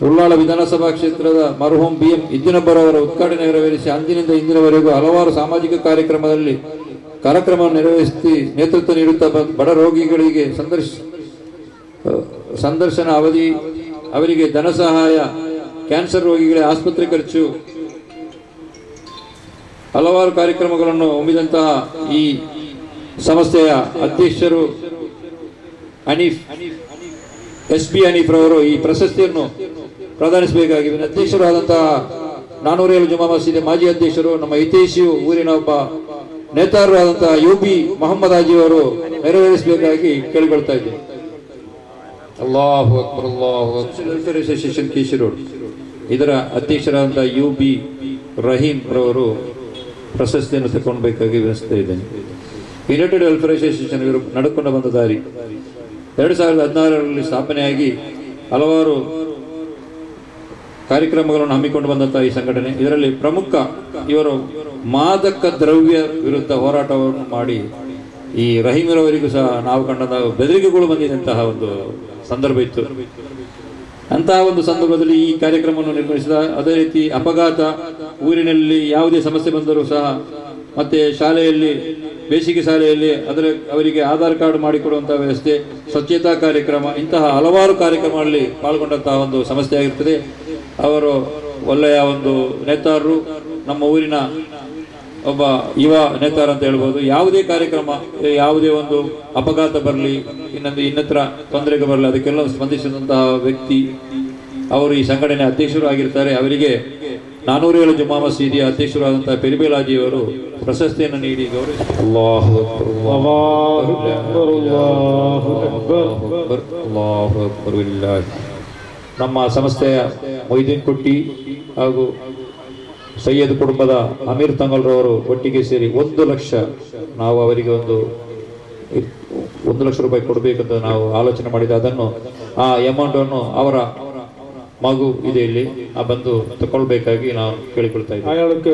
ಉಳ್ಳಾಳ ವಿಧಾನಸಭಾ ಕ್ಷೇತ್ರದ ಮರಹೂಮ್ BM ಇದ್ದಿನಬ್ಬರವರ ಉದ್ಘಾಟನೆ ನೆರವೇರಿಸಿ ಅಂದಿನಿಂದ ಇಂದಿನವರೆಗೂ ಹಲವಾರು ಸಾಮಾಜಿಕ ಕಾರ್ಯಕ್ರಮವನ್ನು ನೆರವೇರಿಸಿ ನೇತೃತ್ವ ನೀಡುತ್ತಾ ಬಡ ರೋಗಿಗಳಿಗೆ ಸಂದರ್ಶನ ಅವರಿಗೆ ಧನ ಸಹಾಯ, ಕ್ಯಾನ್ಸರ್ ರೋಗಿಗಳಿಗೆ ಆಸ್ಪತ್ರೆ ಖರ್ಚು, ಹಲವಾರು ಕಾರ್ಯಕ್ರಮಗಳನ್ನು ಹೊಂದಿದಂತಹ ಈ ಸಂಸ್ಥೆಯ ಅಧ್ಯಕ್ಷರು SB ಹನೀಫ್ ರವರು ಈ ಪ್ರಶಸ್ತಿಯನ್ನು ಪ್ರದಾನಿಸಬೇಕಾಗಿ ಅಧ್ಯಕ್ಷರಾದಂತಹ 407 ಜುಮಾ ಮಸೀದಿ ಮಾಜಿ ಅಧ್ಯಕ್ಷರು, ನಮ್ಮ ಹಿತೈಷಿಯು ಊರಿನ ಒಬ್ಬ ನೇತಾರರಾದಂತಹ UB ಮೊಹಮ್ಮದ್ ಹಾಜಿ ಅವರು ನೆರವೇರಿಸಬೇಕಾಗಿ ಕೇಳಿಕೊಳ್ತಾ ಇದ್ದೇನೆ. ಅಲ್ಲಾಹು ಅಕ್ಬರ್, ಅಲ್ಲಾಹು ಅಕ್ಬರ್. ಅಸೋಸಿಯೇಷನ್ ಕೇಶಿರೋಡ್ ಇದರ ಅಧ್ಯಕ್ಷರಾದಂತಹ UB ರಹೀಂ ರವರು ಪ್ರಶಸ್ತಿಯನ್ನು ತಗೊಳ್ಬೇಕಾಗಿ ವಿನಿಸ್ತಾ ಇದ್ದೇನೆ. ಯುನೈಟೆಡ್ ವೆಲ್ಫೇರ್ ಅಸೋಸಿಯೇಷನ್ ಇವರು ನಡ್ಕೊಂಡು ಬಂದ ದಾರಿ 2016ರಲ್ಲಿ ಸ್ಥಾಪನೆಯಾಗಿ ಹಲವಾರು ಕಾರ್ಯಕ್ರಮಗಳನ್ನು ಹಮ್ಮಿಕೊಂಡು ಬಂದಂತಹ ಈ ಸಂಘಟನೆ, ಇದರಲ್ಲಿ ಪ್ರಮುಖ ಇವರು ಮಾದಕ ದ್ರವ್ಯ ವಿರುದ್ಧ ಹೋರಾಟವನ್ನು ಮಾಡಿ ಈ ರಹೀಮಿರವರಿಗೂ ಸಹ ನಾವು ಕಂಡಂತಹ ಬೆದರಿಕೆಗಳು ಬಂದಿದ್ದಂತಹ ಒಂದು ಸಂದರ್ಭ ಇತ್ತು. ಅಂತಹ ಒಂದು ಸಂದರ್ಭದಲ್ಲಿ ಈ ಕಾರ್ಯಕ್ರಮವನ್ನು ನಿರ್ವಹಿಸಿದ. ಅದೇ ರೀತಿ ಅಪಘಾತ, ಊರಿನಲ್ಲಿ ಯಾವುದೇ ಸಮಸ್ಯೆ ಬಂದರೂ ಸಹ, ಮತ್ತೆ ಶಾಲೆಯಲ್ಲಿ ಬೇಸಿಗೆ ಶಾಲೆಯಲ್ಲಿ ಅವರಿಗೆ ಆಧಾರ್ ಕಾರ್ಡ್ ಮಾಡಿಕೊಡುವಂತಹ ವ್ಯವಸ್ಥೆ, ಸ್ವಚ್ಛತಾ ಕಾರ್ಯಕ್ರಮ, ಇಂತಹ ಹಲವಾರು ಕಾರ್ಯಕ್ರಮಗಳಲ್ಲಿ ಪಾಲ್ಗೊಂಡಂತಹ ಒಂದು ಸಂಸ್ಥೆ ಆಗಿರ್ತದೆ. ಅವರು ಒಳ್ಳೆಯ ಒಂದು ನೇತಾರರು, ನಮ್ಮ ಊರಿನ ಒಬ್ಬ ಯುವ ನೇತಾರ ಅಂತ ಹೇಳ್ಬೋದು. ಯಾವುದೇ ಕಾರ್ಯಕ್ರಮ, ಯಾವುದೇ ಒಂದು ಅಪಘಾತ ಬರಲಿ, ಇನ್ನತ್ರ ತೊಂದರೆಗೆ ಬರಲಿ, ಅದಕ್ಕೆಲ್ಲ ಸ್ಪಂದಿಸಿದಂತಹ ವ್ಯಕ್ತಿ ಅವರು ಈ ಸಂಘಟನೆ ಅಧ್ಯಕ್ಷರು ಆಗಿರ್ತಾರೆ. ಅವರಿಗೆ 407 ಜುಮಾ ಮಸೀದಿಯ ಅಧ್ಯಕ್ಷರಾದಂತಹ ಪೆರಿಬೇಲಾಜಿ ಅವರು ಪ್ರಶಸ್ತಿಯನ್ನು ನೀಡಿ ಗೌರವಿಸಿದ್ದಾರೆ. ಅಲ್ಲಾಹು ಅಕ್ಬರ್, ಅಲ್ಲಾಹು ಅಕ್ಬರ್, ಅಲ್ಲಾಹು ಅಕ್ಬರ್, ಅಲ್ಲಾಹು ಅಕ್ಬರ್ ವಲಿಲ್ಲಾಹಿ. ನಮ್ಮ ಸಂಸ್ಥೆಯ ಮೊಯ್ದೀನ್ ಕುಟ್ಟಿ ಹಾಗೂ ಸೈಯದ್ ಕುಟುಂಬದ ಅಮೀರ್ ತಂಗಲ್ರವರು ಒಟ್ಟಿಗೆ ಸೇರಿ 1 ಲಕ್ಷ ನಾವು ಅವರಿಗೆ 1 ಲಕ್ಷ ರೂಪಾಯಿ ಕೊಡಬೇಕಂತ ನಾವು ಆಲೋಚನೆ ಮಾಡಿದ. ಅದನ್ನು ಆ ಅಮೌಂಟ್ ಅನ್ನು ಅವರ ಮಗು ಇದೆ ಇಲ್ಲಿ ಬಂದು ತಗೊಳ್ಬೇಕಾಗಿ ನಾವು ಕೇಳಿಕೊಳ್ತಾ ಇದ್ದೀವಿ. അയാൾക്ക്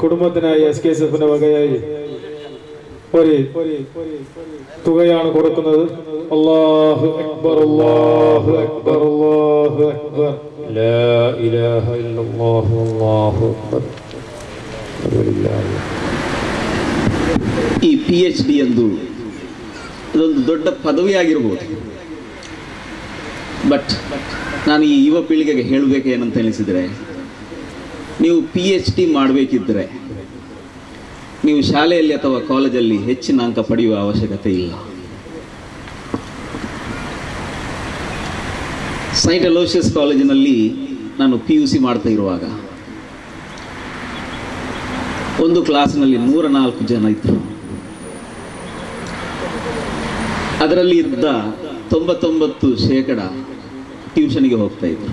കുടുംബത്തിനായി SKSFന്റെ വകയായി ഒരു തുകയാണ് കൊടുക്കുന്നത്. അല്ലാഹു അക്ബർ, അല്ലാഹു അക്ബർ, അല്ലാഹു അക്ബർ, ലാ ഇലാഹ ഇല്ലല്ലാഹു, അല്ലാഹു അക്ബർ. ಈ PhD ಎಂದು ಅದೊಂದು ದೊಡ್ಡ ಪದವಿಯಾಗಿರಬಹುದು. ಬಟ್ ನಾನು ಈ ಯುವ ಪೀಳಿಗೆಗೆ ಹೇಳಬೇಕು ಏನಂತ ಎನಿಸಿದರೆ, ನೀವು PhD ಮಾಡಬೇಕಿದ್ದರೆ ನೀವು ಶಾಲೆಯಲ್ಲಿ ಅಥವಾ ಕಾಲೇಜಲ್ಲಿ ಹೆಚ್ಚಿನ ಅಂಕ ಪಡೆಯುವ ಅವಶ್ಯಕತೆ ಇಲ್ಲ. ಸೈಂಟ್ ಅಲೋಷಿಯಸ್ ಕಾಲೇಜಿನಲ್ಲಿ ನಾನು PUC ಮಾಡ್ತಾ ಇರುವಾಗ ಒಂದು ಕ್ಲಾಸ್ನಲ್ಲಿ 104 ಜನ ಇದ್ದರು. ಅದರಲ್ಲಿ ಇದ್ದ 99% ಟ್ಯೂಷನ್ಗೆ ಹೋಗ್ತಾ ಇದ್ರು.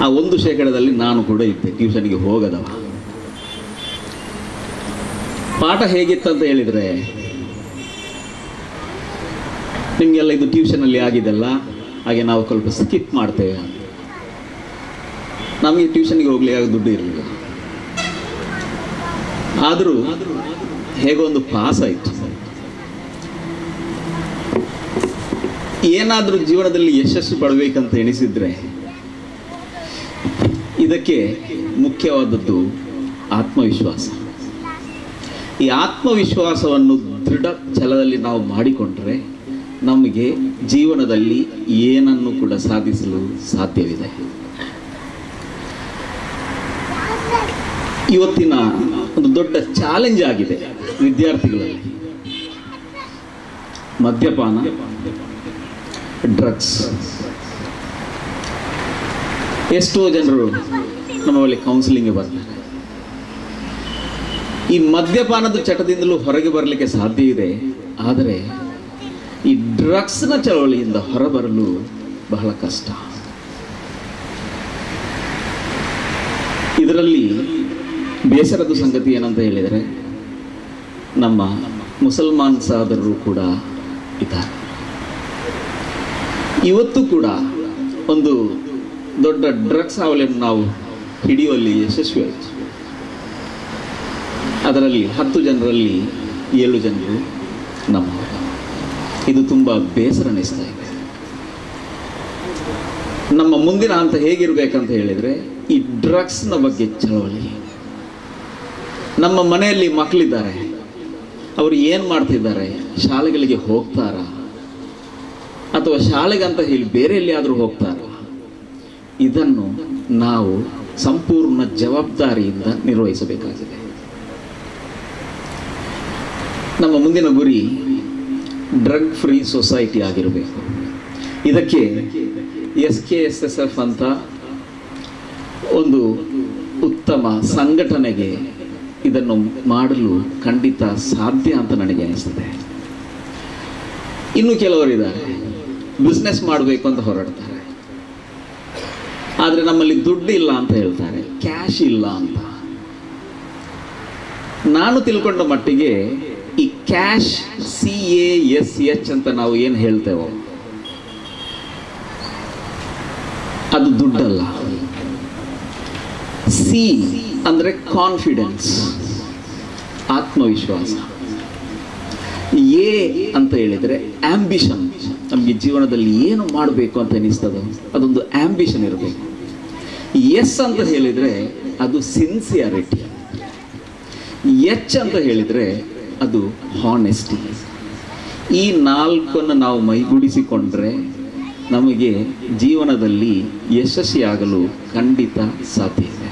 ಆ 1% ನಾನು ಕೂಡ ಇದ್ದೆ, ಟ್ಯೂಷನ್ಗೆ ಹೋಗದವ. ಪಾಠ ಹೇಗಿತ್ತಂತ ಹೇಳಿದರೆ, ನಿಮಗೆಲ್ಲ ಇದು ಟ್ಯೂಷನಲ್ಲಿ ಆಗಿದೆಲ್ಲ, ಹಾಗೆ ನಾವು ಸ್ವಲ್ಪ ಸ್ಕಿಪ್ ಮಾಡ್ತೇವೆ. ನಮಗೆ ಟ್ಯೂಷನ್ಗೆ ಹೋಗ್ಲಿಕ್ಕೆ ದುಡ್ಡು ಇರಲಿಲ್ಲ. ಆದರೂ ಹೇಗೋ ಒಂದು ಪಾಸ್ ಆಯಿತು. ಏನಾದರೂ ಜೀವನದಲ್ಲಿ ಯಶಸ್ಸು ಪಡಬೇಕಂತ ಎಣಿಸಿದ್ರೆ ಇದಕ್ಕೆ ಮುಖ್ಯವಾದದ್ದು ಆತ್ಮವಿಶ್ವಾಸ. ಈ ಆತ್ಮವಿಶ್ವಾಸವನ್ನು ದೃಢ ಛಲದಲ್ಲಿ ನಾವು ಮಾಡಿಕೊಂಡ್ರೆ ನಮಗೆ ಜೀವನದಲ್ಲಿ ಏನನ್ನು ಕೂಡ ಸಾಧಿಸಲು ಸಾಧ್ಯವಿದೆ. ಇವತ್ತಿನ ಒಂದು ದೊಡ್ಡ ಚಾಲೆಂಜ್ ಆಗಿದೆ ವಿದ್ಯಾರ್ಥಿಗಳಲ್ಲಿ ಮದ್ಯಪಾನ, ಡ್ರಗ್ಸ್. ಎಷ್ಟೋ ಜನರು ನಮ್ಮ ಬಳಿ ಕೌನ್ಸಿಲಿಂಗ್ಗೆ ಬರ್ತಾರೆ. ಈ ಮದ್ಯಪಾನದ ಚಟದಿಂದಲೂ ಹೊರಗೆ ಬರಲಿಕ್ಕೆ ಸಾಧ್ಯ ಇದೆ, ಆದರೆ ಈ ಡ್ರಗ್ಸ್ನ ಚಳವಳಿಯಿಂದ ಹೊರಬರಲು ಬಹಳ ಕಷ್ಟ. ಇದರಲ್ಲಿ ಬೇಸರದ ಸಂಗತಿ ಏನಂತ ಹೇಳಿದರೆ, ನಮ್ಮ ಮುಸಲ್ಮಾನ್ ಸಹೋದರರು ಕೂಡ ಇದ್ದಾರೆ. ಇವತ್ತು ಕೂಡ ಒಂದು ದೊಡ್ಡ ಡ್ರಗ್ಸ್ ಹಾವಳಿಯನ್ನು ನಾವು ಹಿಡಿಯುವಲ್ಲಿ ಯಶಸ್ವಿಯಾಯಿತು. ಅದರಲ್ಲಿ 10 ಜನರಲ್ಲಿ 7 ಜನರು ನಮ್ಮವರು. ಇದು ತುಂಬ ಬೇಸರ ಅನಿಸ್ತಾ ಇದೆ. ನಮ್ಮ ಮುಂದಿನ ಹಂತ ಹೇಗಿರ್ಬೇಕಂತ ಹೇಳಿದರೆ, ಈ ಡ್ರಗ್ಸ್ನ ಬಗ್ಗೆ ಚಳವಳಿ. ನಮ್ಮ ಮನೆಯಲ್ಲಿ ಮಕ್ಕಳಿದ್ದಾರೆ, ಅವರು ಏನು ಮಾಡ್ತಿದ್ದಾರೆ? ಶಾಲೆಗಳಿಗೆ ಹೋಗ್ತಾರಾ ಅಥವಾ ಶಾಲೆಗಂತ ಹೇಳಿ ಬೇರೆ ಎಲ್ಲಿಯಾದರೂ ಹೋಗ್ತಾರಾ? ಇದನ್ನು ನಾವು ಸಂಪೂರ್ಣ ಜವಾಬ್ದಾರಿಯಿಂದ ನಿರ್ವಹಿಸಬೇಕಾಗಿದೆ. ನಮ್ಮ ಮುಂದಿನ ಗುರಿ ಡ್ರಗ್ ಫ್ರೀ ಸೊಸೈಟಿ ಆಗಿರಬೇಕು. ಇದಕ್ಕೆ SKSSF ಅಂತ ಒಂದು ಉತ್ತಮ ಸಂಘಟನೆಗೆ ಇದನ್ನು ಮಾಡಲು ಖಂಡಿತ ಸಾಧ್ಯ ಅಂತ ನನಗೆ ಅನಿಸ್ತದೆ. ಇನ್ನು ಕೆಲವರಿದ್ದಾರೆ, ಬಿಸ್ನೆಸ್ ಮಾಡಬೇಕು ಅಂತ ಹೊರಡ್ತಾರೆ, ಆದರೆ ನಮ್ಮಲ್ಲಿ ದುಡ್ಡು ಇಲ್ಲ ಅಂತ ಹೇಳ್ತಾರೆ, ಕ್ಯಾಶ್ ಇಲ್ಲ ಅಂತ. ನಾನು ತಿಳ್ಕೊಂಡ ಮಟ್ಟಿಗೆ ಈ ಕ್ಯಾಶ್ CASH ಅಂತ ನಾವು ಏನು ಹೇಳ್ತೇವೋ ಅದು ದುಡ್ಡಲ್ಲ. C ಅಂದರೆ ಕಾನ್ಫಿಡೆನ್ಸ್, ಆತ್ಮವಿಶ್ವಾಸ. A ಅಂತ ಹೇಳಿದರೆ ಆಂಬಿಷನ್. ನಮಗೆ ಜೀವನದಲ್ಲಿ ಏನು ಮಾಡಬೇಕು ಅಂತ ಅನಿಸ್ತದೋ ಅದೊಂದು ಆಂಬಿಷನ್ ಇರಬೇಕು. S ಅಂತ ಹೇಳಿದರೆ ಅದು ಸಿನ್ಸಿಯಾರಿಟಿ. H ಅಂತ ಹೇಳಿದರೆ ಅದು ಹಾನೆಸ್ಟಿ. ಈ 4 ನಾವು ಮೈಗೂಡಿಸಿಕೊಂಡ್ರೆ ನಮಗೆ ಜೀವನದಲ್ಲಿ ಯಶಸ್ವಿಯಾಗಲು ಖಂಡಿತ ಸಾಧ್ಯ ಇದೆ.